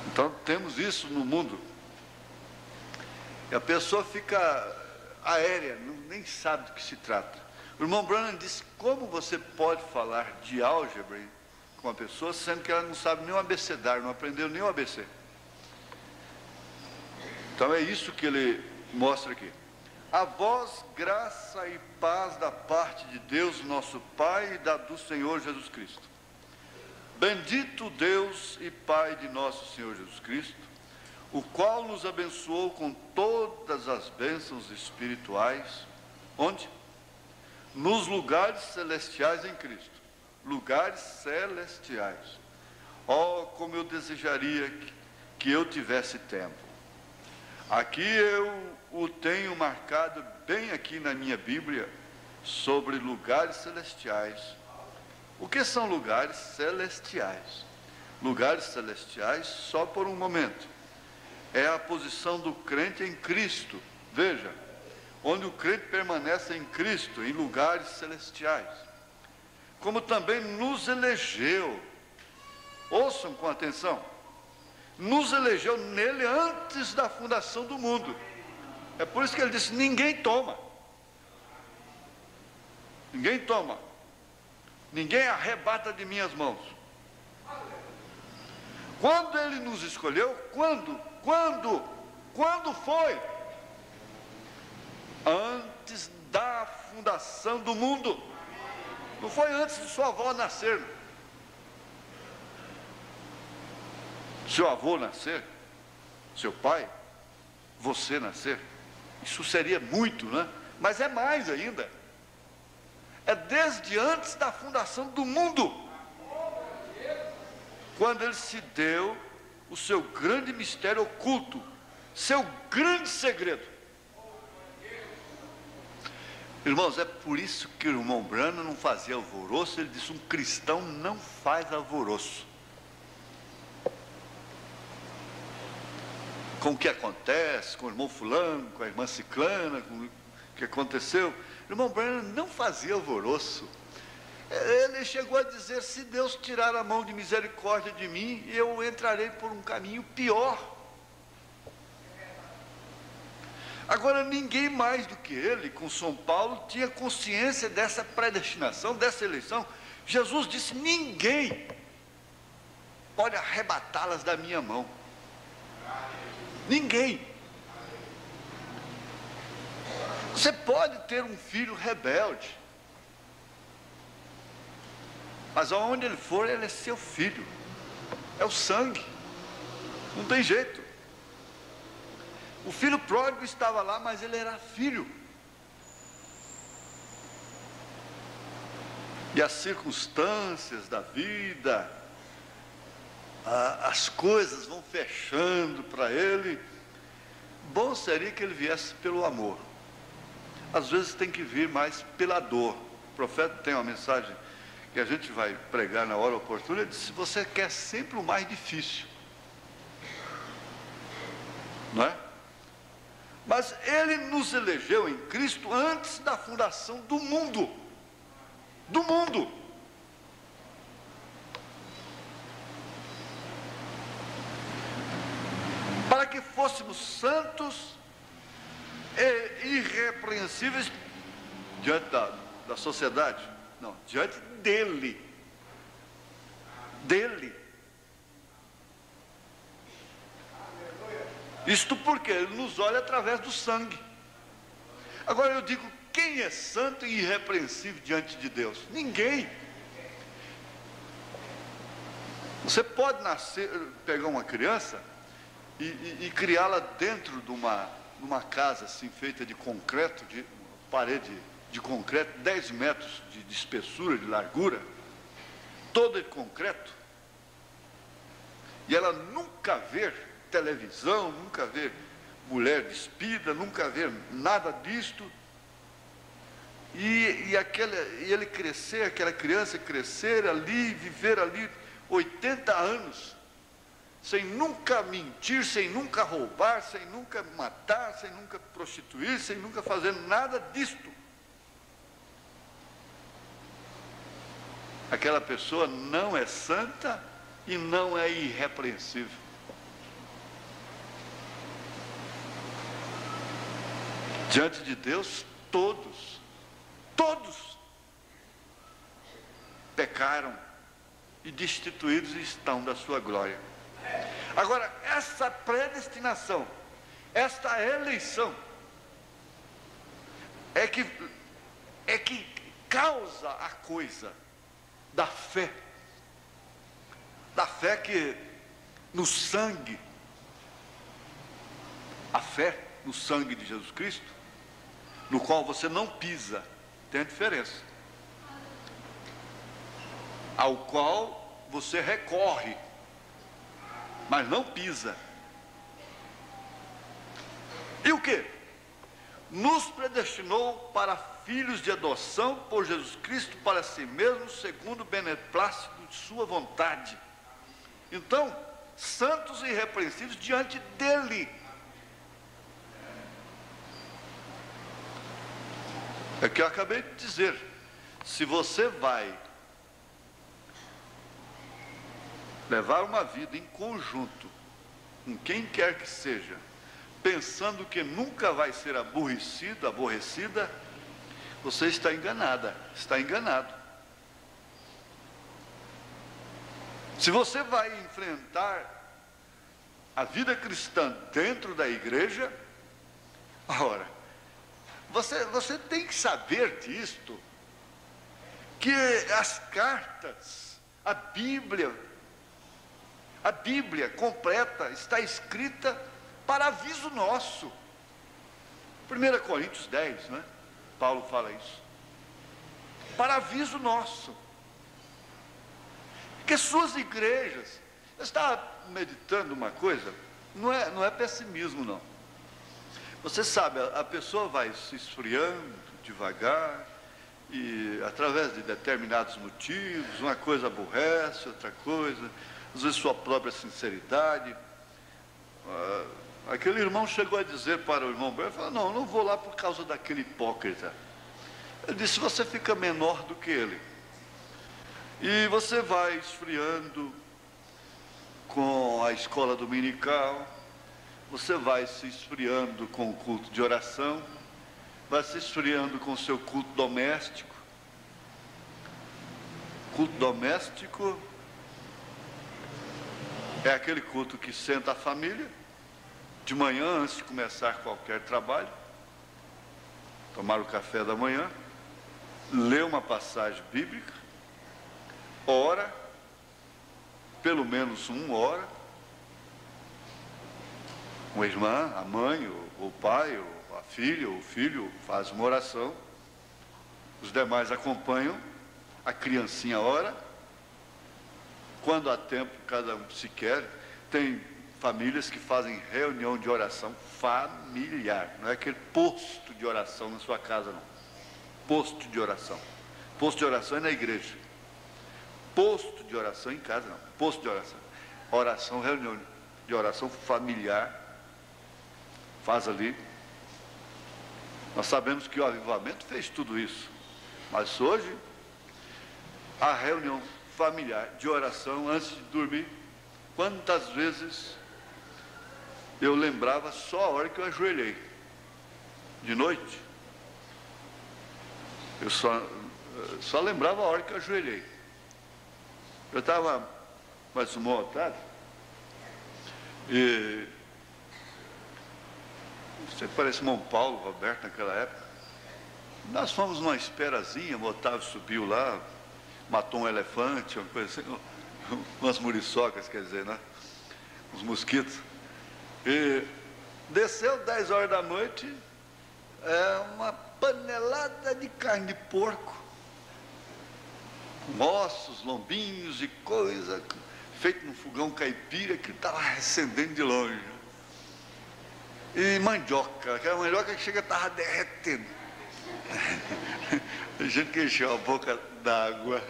Então temos isso no mundo. E a pessoa fica aérea, nem sabe do que se trata. O irmão Branham disse, como você pode falar de álgebra com uma pessoa, sendo que ela não sabe nem o abecedário, não aprendeu nem o ABC. Então é isso que ele mostra aqui. A vós, graça e paz da parte de Deus, nosso Pai, e do Senhor Jesus Cristo. Bendito Deus e Pai de nosso Senhor Jesus Cristo, o qual nos abençoou com todas as bênçãos espirituais, onde? Nos lugares celestiais em Cristo. Lugares celestiais. Oh, como eu desejaria que eu tivesse tempo. Aqui eu o tenho marcado bem aqui na minha Bíblia, sobre lugares celestiais. O que são lugares celestiais? Lugares celestiais só por um momento. É a posição do crente em Cristo. Veja, onde o crente permanece em Cristo, em lugares celestiais. Como também nos elegeu. Ouçam com atenção. Nos elegeu nele antes da fundação do mundo. É por isso que ele disse, ninguém toma. Ninguém toma. Ninguém arrebata de minhas mãos. Quando ele nos escolheu, quando foi? Antes da fundação do mundo. Não foi antes de sua avó nascer. Seu avô nascer, seu pai, você nascer. Isso seria muito, né? Mas é mais ainda. É desde antes da fundação do mundo, quando ele se deu o seu grande mistério oculto, seu grande segredo. Irmãos, é por isso que o irmão Branham não fazia alvoroço. Ele disse, um cristão não faz alvoroço com o que acontece, com o irmão fulano, com a irmã ciclana, com o que aconteceu. O irmão Branham não fazia alvoroço. Ele chegou a dizer: se Deus tirar a mão de misericórdia de mim, eu entrarei por um caminho pior. Agora, ninguém mais do que ele, com São Paulo, tinha consciência dessa predestinação, dessa eleição. Jesus disse: ninguém pode arrebatá-las da minha mão. Ninguém. Você pode ter um filho rebelde, mas aonde ele for, ele é seu filho. É o sangue. Não tem jeito. O filho pródigo estava lá, mas ele era filho. E as circunstâncias da vida, as coisas vão fechando para ele. Bom seria que ele viesse pelo amor. Às vezes tem que vir mais pela dor. O profeta tem uma mensagem que a gente vai pregar na hora oportuna. Ele disse: você quer sempre o mais difícil, não é? Mas ele nos elegeu em Cristo antes da fundação do mundo. Do mundo. Para que fôssemos santos e irrepreensíveis diante da sociedade. Não, diante dele. Dele. Isto porque ele nos olha através do sangue. Agora eu digo: quem é santo e irrepreensível diante de Deus? Ninguém. Você pode pegar uma criança e criá-la dentro de uma casa assim, feita de concreto, de parede de concreto, 10 metros de espessura, de largura, toda de concreto, e ela nunca ver televisão, nunca ver mulher despida, nunca ver nada disto, e ele crescer, aquela criança crescer ali, viver ali 80 anos, sem nunca mentir, sem nunca roubar, sem nunca matar, sem nunca prostituir, sem nunca fazer nada disto. Aquela pessoa não é santa e não é irrepreensível. Diante de Deus, todos pecaram e destituídos estão da sua glória. Agora, essa predestinação, esta eleição, é que causa a coisa da fé que no sangue, a fé no sangue de Jesus Cristo, no qual você não pisa, tem a diferença, ao qual você recorre, mas não pisa. E o que? Nos predestinou para filhos de adoção por Jesus Cristo para si mesmo, segundo o beneplácito de sua vontade. Então, santos e irrepreensíveis diante dele. É o que eu acabei de dizer. Se você vai levar uma vida em conjunto com quem quer que seja, pensando que nunca vai ser aborrecida, você está enganada, está enganado. Se você vai enfrentar a vida cristã dentro da igreja, ora, você tem que saber disto, que as cartas, a Bíblia completa está escrita para aviso nosso. 1 Coríntios 10, né? Paulo fala isso. Para aviso nosso. Que suas igrejas, eu estava meditando uma coisa, não é pessimismo não. Você sabe, a pessoa vai se esfriando devagar, e através de determinados motivos, uma coisa aborrece, outra coisa, às vezes sua própria sinceridade. Aquele irmão chegou a dizer para o irmão Branco, falou: não vou lá por causa daquele hipócrita. Ele disse: você fica menor do que ele. E você vai esfriando com a escola dominical, você vai se esfriando com o culto de oração, vai se esfriando com o seu culto doméstico. Culto doméstico é aquele culto que senta a família, de manhã, antes de começar qualquer trabalho, tomar o café da manhã, lê uma passagem bíblica, ora, pelo menos uma hora, uma irmã, a mãe, o pai, a filha, o filho faz uma oração, os demais acompanham, a criancinha ora, quando há tempo, cada um se quer. Tem famílias que fazem reunião de oração familiar, não é aquele posto de oração na sua casa, não. Posto de oração. Posto de oração é na igreja. Posto de oração em casa, não. Posto de oração. Oração, reunião de oração familiar, faz ali. Nós sabemos que o avivamento fez tudo isso, mas hoje, a reunião familiar de oração antes de dormir, quantas vezes eu lembrava só a hora que eu ajoelhei, de noite, eu só lembrava a hora que eu ajoelhei. Eu estava mais um otário, e você parece São Paulo, Roberto, naquela época. Nós fomos numa esperazinha, o Otávio subiu lá, matou um elefante, uma coisa assim, umas muriçocas, quer dizer, né? Uns mosquitos. E desceu 10 horas da noite, uma panelada de carne de porco, com ossos, lombinhos e coisa, feito num fogão caipira que estava acendendo de longe. E mandioca, aquela mandioca que chega estava derretendo. A gente que encheu a boca d'água.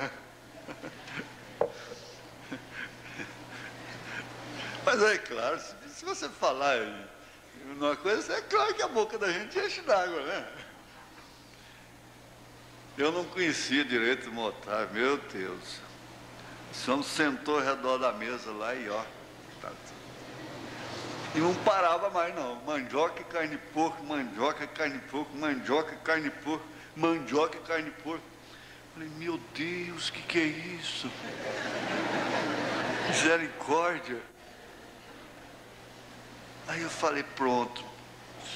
Mas é claro, se você falar uma coisa, é claro que a boca da gente enche d'água, né? Eu não conhecia direito o Motávio, meu Deus. Esse homem sentou ao redor da mesa lá e ó. E não parava mais não. Mandioca e carne de porco, mandioca e carne de porco, mandioca e carne de porco, mandioca e carne de porco. Falei, meu Deus, que é isso? Misericórdia. Aí eu falei, pronto.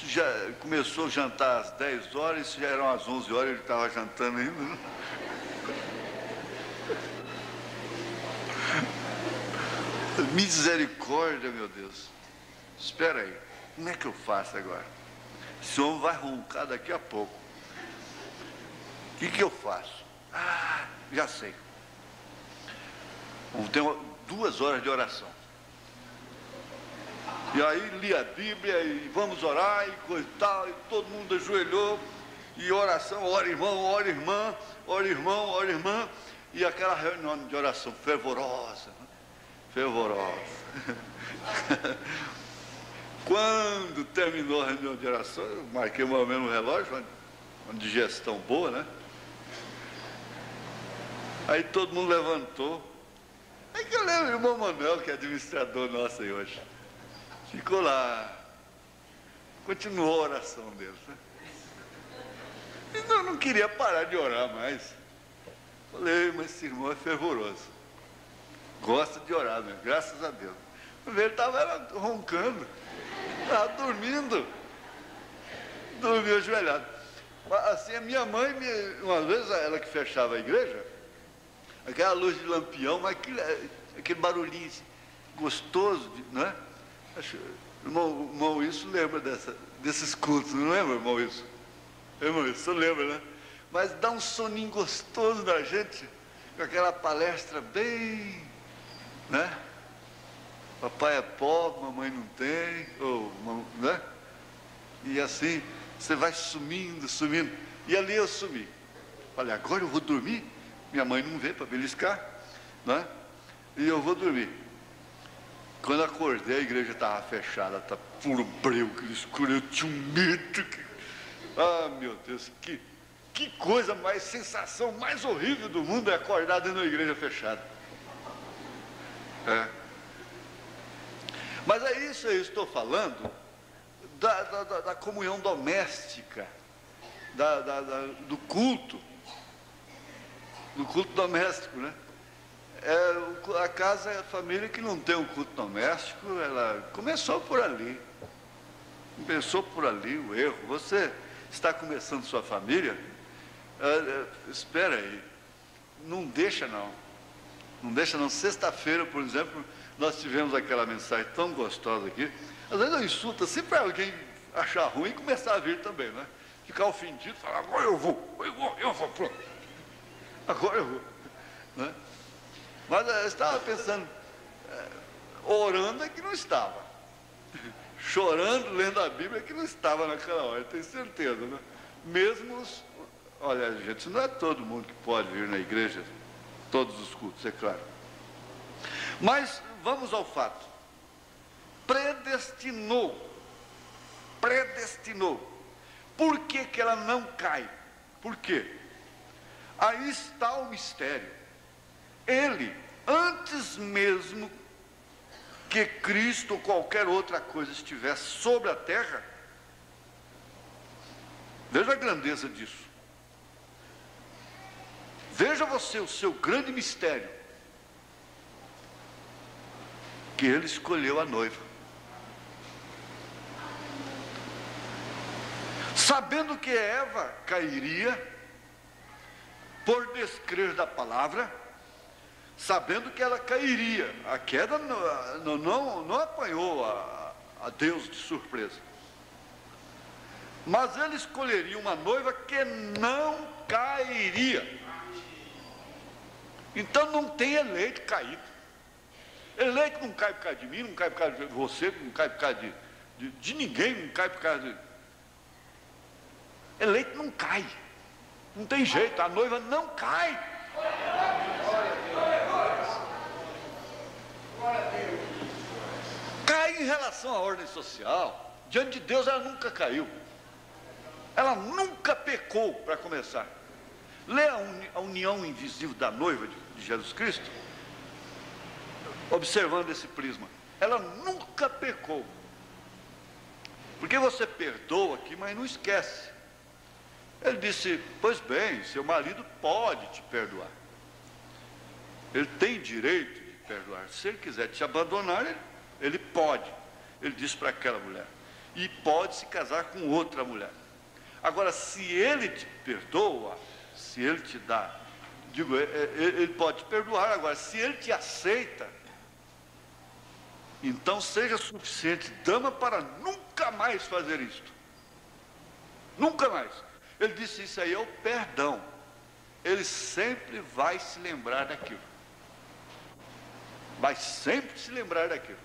Já começou a jantar às 10 horas, isso já eram às 11 horas, ele estava jantando ainda. Misericórdia, meu Deus. Espera aí, como é que eu faço agora? Esse homem vai roncar daqui a pouco. O que eu faço? Ah, já sei. Vamos ter 2 horas de oração. E aí li a Bíblia e vamos orar e coisa e tal, e todo mundo ajoelhou, e oração, ora irmão, ora irmã, ora irmão, ora irmã, e aquela reunião de oração fervorosa, né? Fervorosa. Quando terminou a reunião de oração, eu marquei mais ou menos no relógio, uma digestão boa, né? Aí todo mundo levantou. Aí que eu lembro o irmão Manuel, que é administrador nosso aí hoje. Ficou lá. Continuou a oração dele. Né? E não queria parar de orar mais. Falei, mas esse irmão é fervoroso. Gosta de orar, né? Graças a Deus. Ele estava roncando. Estava dormindo. Dormiu ajoelhado. Assim, a minha mãe, uma vez, ela que fechava a igreja, aquela luz de lampião, mas aquele barulhinho assim, gostoso, né? Irmão Wilson lembra desses cultos, não lembra, irmão Wilson? Irmão Wilson, você lembra, né? Mas dá um soninho gostoso na gente, com aquela palestra bem, né? Papai é pobre, mamãe não tem, né? E assim, você vai sumindo. E ali eu sumi. Falei, agora eu vou dormir? Minha mãe não vê para beliscar, né? E eu vou dormir. Quando eu acordei, a igreja estava fechada, estava puro breu, que escuro, eu tinha um medo. Ah, meu Deus, que Que coisa mais, sensação mais horrível do mundo é acordar dentro de uma igreja fechada. Mas é isso, eu estou falando da comunhão doméstica, do culto doméstico, né? A casa, a família que não tem um culto doméstico, ela começou por ali o erro. Você está começando sua família, espera aí, não deixa não. Sexta-feira, por exemplo, nós tivemos aquela mensagem tão gostosa aqui. Às vezes eu insulto assim para alguém achar ruim e começar a vir também, né? Ficar ofendido, falar, agora eu vou, pronto. Agora eu vou, né? Mas eu estava pensando, orando é que não estava, chorando, lendo a Bíblia é que não estava naquela hora, tenho certeza, né? Mesmo olha, gente, não é todo mundo que pode vir na igreja, todos os cultos, é claro. Mas vamos ao fato. Predestinou. Por que que ela não cai? Por quê? Aí está o mistério. Ele, antes mesmo que Cristo ou qualquer outra coisa estivesse sobre a terra, veja a grandeza disso. Veja você o seu grande mistério, que ele escolheu a noiva. Sabendo que Eva cairia, por descrer da palavra, sabendo que ela cairia, a queda não apanhou a Deus de surpresa. Mas ele escolheria uma noiva que não cairia. Então não tem eleito caído. Eleito não cai por causa de mim, não cai por causa de você, não cai por causa de ninguém, não cai por causa de... Eleito não cai. Não tem jeito, a noiva não cai. Cai em relação à ordem social. Diante de Deus ela nunca caiu. Ela nunca pecou, para começar. Lê a união invisível da noiva de Jesus Cristo, observando esse prisma. Ela nunca pecou. Porque você perdoa aqui, mas não esquece. Ele disse, pois bem, seu marido pode te perdoar. Ele tem direito de perdoar. Se ele quiser te abandonar, ele pode. Ele disse para aquela mulher. E pode se casar com outra mulher. Agora, se ele te perdoa, se ele te dá, ele pode te perdoar. Agora, se ele te aceita, então seja suficiente dama para nunca mais fazer isto. Nunca mais. Ele disse, isso aí é o perdão. Ele sempre vai se lembrar daquilo. Vai sempre se lembrar daquilo.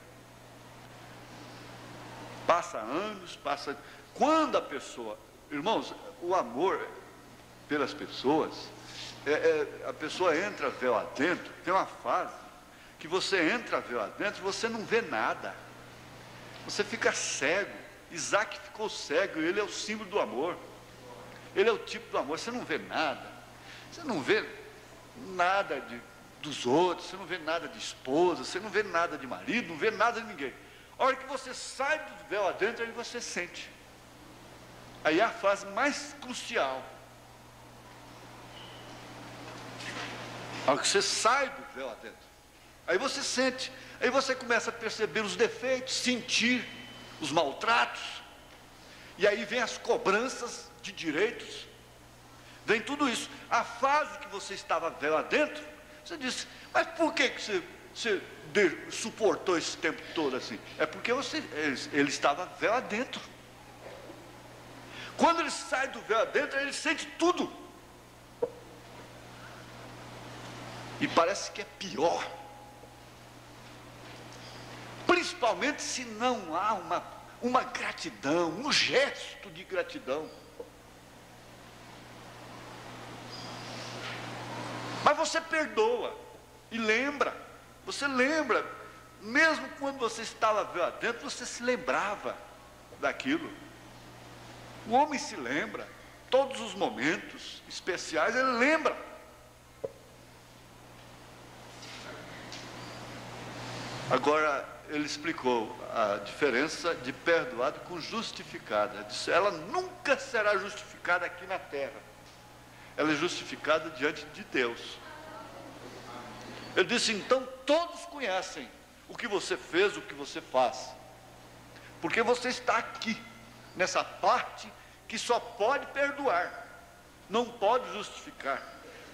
Passa anos, passa... Quando a pessoa... Irmãos, o amor pelas pessoas, a pessoa entra véu adentro, tem uma fase que você entra véu adentro e você não vê nada. Você fica cego. Isaac ficou cego, ele é o símbolo do amor. Ele é o tipo do amor, você não vê nada. Você não vê nada dos outros, você não vê nada de esposa, você não vê nada de marido, não vê nada de ninguém. A hora que você sai do véu adentro, aí você sente. Aí é a fase mais crucial. A hora que você sai do véu adentro, aí você sente, aí você começa a perceber os defeitos, sentir os maltratos, e aí vem as cobranças de direitos, vem tudo isso. A fase que você estava véu adentro, você disse, mas por que você suportou esse tempo todo assim? É porque ele estava véu adentro. Quando ele sai do véu adentro, ele sente tudo. E parece que é pior. Principalmente se não há uma gratidão, um gesto de gratidão. Mas você perdoa e lembra. Você lembra, mesmo quando você estava véu adentro, você se lembrava daquilo. O homem se lembra. todos os momentos especiais, ele lembra. Agora, ele explicou a diferença de perdoado com justificada. Disse, ela nunca será justificada aqui na terra. Ela é justificada diante de Deus. Ele disse, então todos conhecem o que você fez, o que você faz. Porque você está aqui, nessa parte que só pode perdoar, não pode justificar.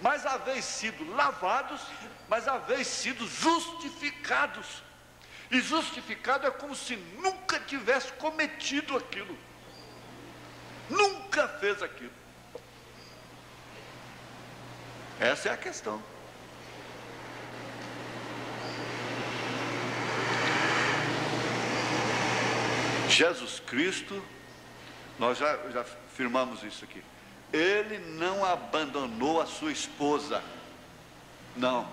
Mas haveis sido lavados, mas haveis sido justificados. E justificado é como se nunca tivesse cometido aquilo. Nunca fez aquilo. Essa é a questão. Jesus Cristo, nós já afirmamos isso aqui, ele não abandonou a sua esposa, não.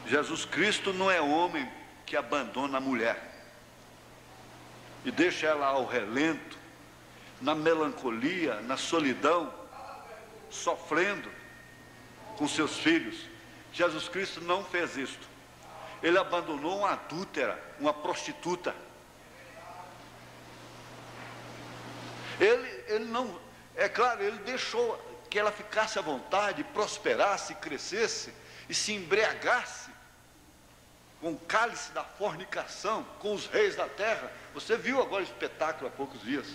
Jesus Cristo não é homem que abandona a mulher e deixa ela ao relento, na melancolia, na solidão, sofrendo com seus filhos. Jesus Cristo não fez isto. Ele abandonou uma adúltera, uma prostituta. Ele não, é claro, ele deixou que ela ficasse à vontade, prosperasse, crescesse e se embriagasse com o cálice da fornicação, com os reis da terra. Você viu agora o espetáculo há poucos dias.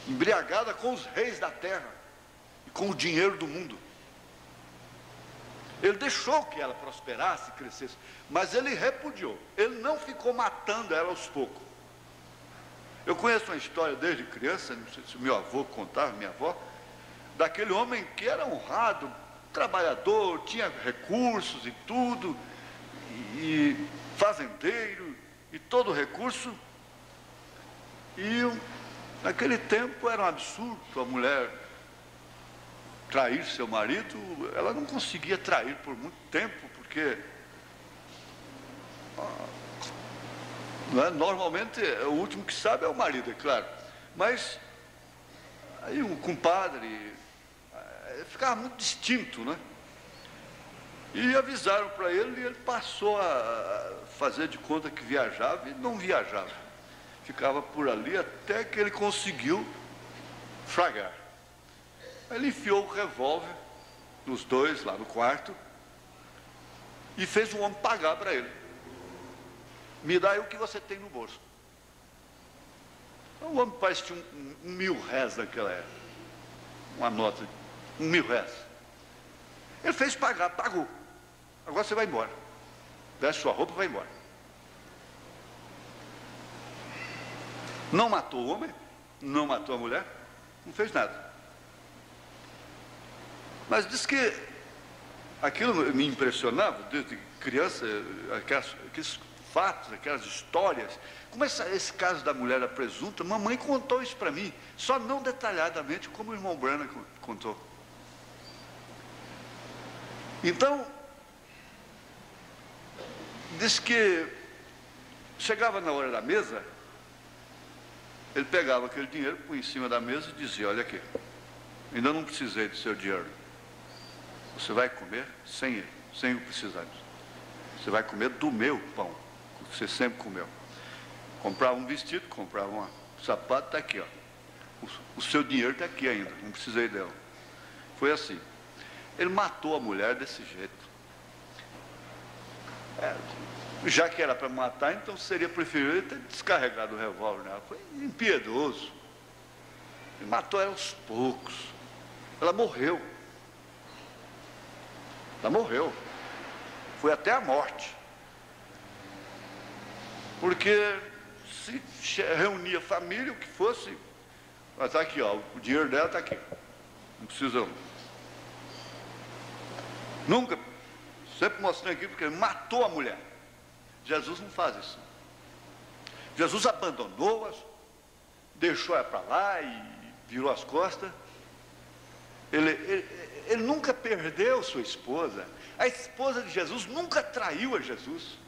Embriagada com os reis da terra e com o dinheiro do mundo. Ele deixou que ela prosperasse, crescesse, mas ele repudiou. Ele não ficou matando ela aos poucos. Eu conheço uma história desde criança, não sei se o meu avô contava, minha avó, daquele homem que era honrado, trabalhador, tinha recursos e tudo, e fazendeiro, e todo recurso. E naquele tempo era um absurdo a mulher trair seu marido. Ela não conseguia trair por muito tempo, porque normalmente o último que sabe é o marido, é claro. Mas aí um compadre ficava muito distinto, né? E avisaram para ele, e ele passou a fazer de conta que viajava e não viajava. Ficava por ali até que ele conseguiu fragar. Aí ele enfiou o revólver nos dois lá no quarto e fez o homem pagar para ele. Me dá aí o que você tem no bolso. O homem parece que tinha um R$1.000 naquela época. Uma nota de R$1.000. Ele fez pagar, pagou. Agora você vai embora. Veste sua roupa e vai embora. Não matou o homem, não matou a mulher, não fez nada. Mas diz que aquilo me impressionava desde criança, aqueles fatos, aquelas histórias. Como esse caso da mulher da presunta, mamãe contou isso para mim, só não detalhadamente como o irmão Branham contou. Então, diz que chegava na hora da mesa, ele pegava aquele dinheiro, põe em cima da mesa e dizia, olha aqui, ainda não precisei do seu dinheiro. Você vai comer sem ele, sem o precisar disso. Você vai comer do meu pão, que você sempre comeu. Comprava um vestido, comprava um sapato, está aqui, ó. O seu dinheiro está aqui ainda, não precisei dela. Foi assim. Ele matou a mulher desse jeito. Já que era para matar, então seria preferível ter descarregado o revólver nela. Foi impiedoso. Ele matou ela aos poucos. Ela morreu. Ela morreu. Foi até a morte. Porque se reunia a família, o que fosse, mas está aqui, ó, o dinheiro dela está aqui. Não precisa não. Nunca, sempre mostrando aqui, porque ele matou a mulher. Jesus não faz isso. Jesus abandonou-as, deixou ela para lá e virou as costas. Ele nunca perdeu sua esposa. A esposa de Jesus nunca traiu a Jesus.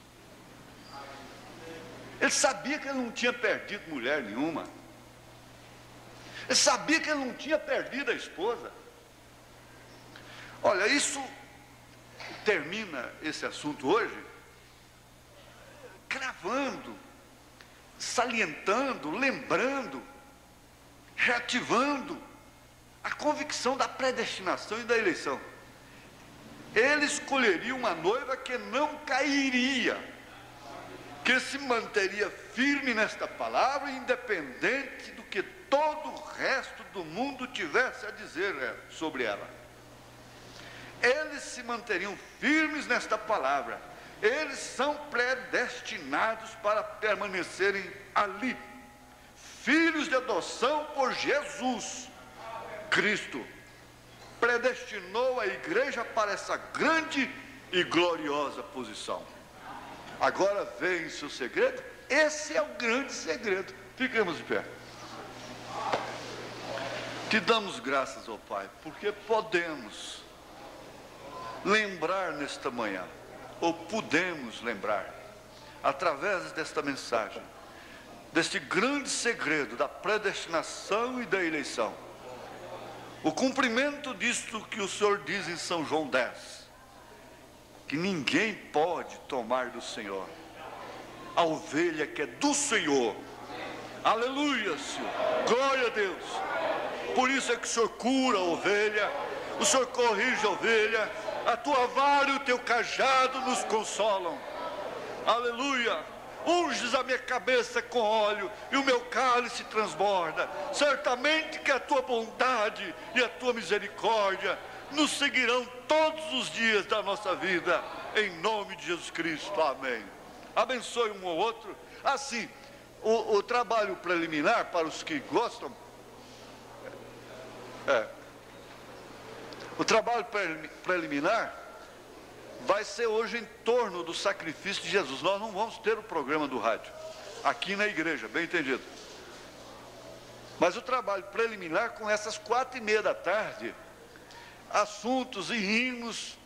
Ele sabia que ele não tinha perdido mulher nenhuma. Ele sabia que ele não tinha perdido a esposa. Olha, isso termina esse assunto hoje cravando, salientando, lembrando, reativando a convicção da predestinação e da eleição. Ele escolheria uma noiva que não cairia, que se manteria firme nesta palavra, independente do que todo o resto do mundo tivesse a dizer sobre ela. Eles se manteriam firmes nesta palavra. Eles são predestinados para permanecerem ali, filhos de adoção por Jesus Cristo. Predestinou a igreja para essa grande e gloriosa posição. Agora vem-se o segredo. Esse é o grande segredo. Fiquemos de pé. Te damos graças, ó Pai, porque podemos lembrar nesta manhã, ou pudemos lembrar, através desta mensagem, deste grande segredo da predestinação e da eleição, o cumprimento disto que o Senhor diz em São João 10, que ninguém pode tomar do Senhor, a ovelha que é do Senhor. Aleluia, Senhor, glória a Deus. Por isso é que o Senhor cura a ovelha, o Senhor corrige a ovelha, a tua vara e o teu cajado nos consolam. Aleluia. Unges a minha cabeça com óleo e o meu cálice transborda. Certamente que a tua bondade e a tua misericórdia nos seguirão todos os dias da nossa vida, em nome de Jesus Cristo, amém. Abençoe um ou outro. Assim, o trabalho preliminar, para os que gostam, o trabalho preliminar vai ser hoje em torno do sacrifício de Jesus. Nós não vamos ter o programa do rádio aqui na igreja, bem entendido. Mas o trabalho preliminar começa às 4:30 da tarde. Assuntos e hinos.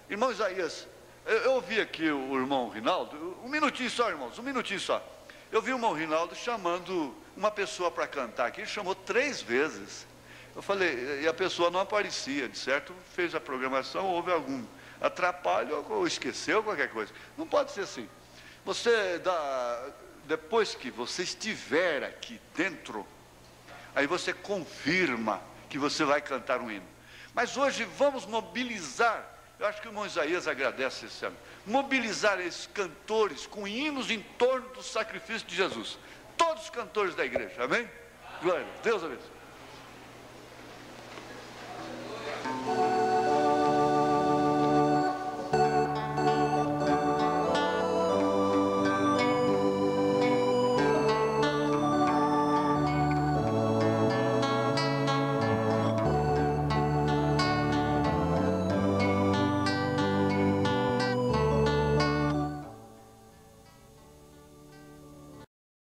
Irmão Isaías, eu ouvi aqui o irmão Rinaldo. Um minutinho só, irmãos, um minutinho só. Eu vi o irmão Rinaldo chamando uma pessoa para cantar aqui. Ele chamou 3 vezes. Eu falei, e a pessoa não aparecia, de certo, fez a programação, houve algum atrapalho ou esqueceu qualquer coisa. Não pode ser assim. Depois que você estiver aqui dentro, aí você confirma que você vai cantar um hino. Mas hoje vamos mobilizar, eu acho que o irmão Isaías agradece esse ano, mobilizar esses cantores com hinos em torno do sacrifício de Jesus. Todos os cantores da igreja, amém? Glória a Deus, abençoe.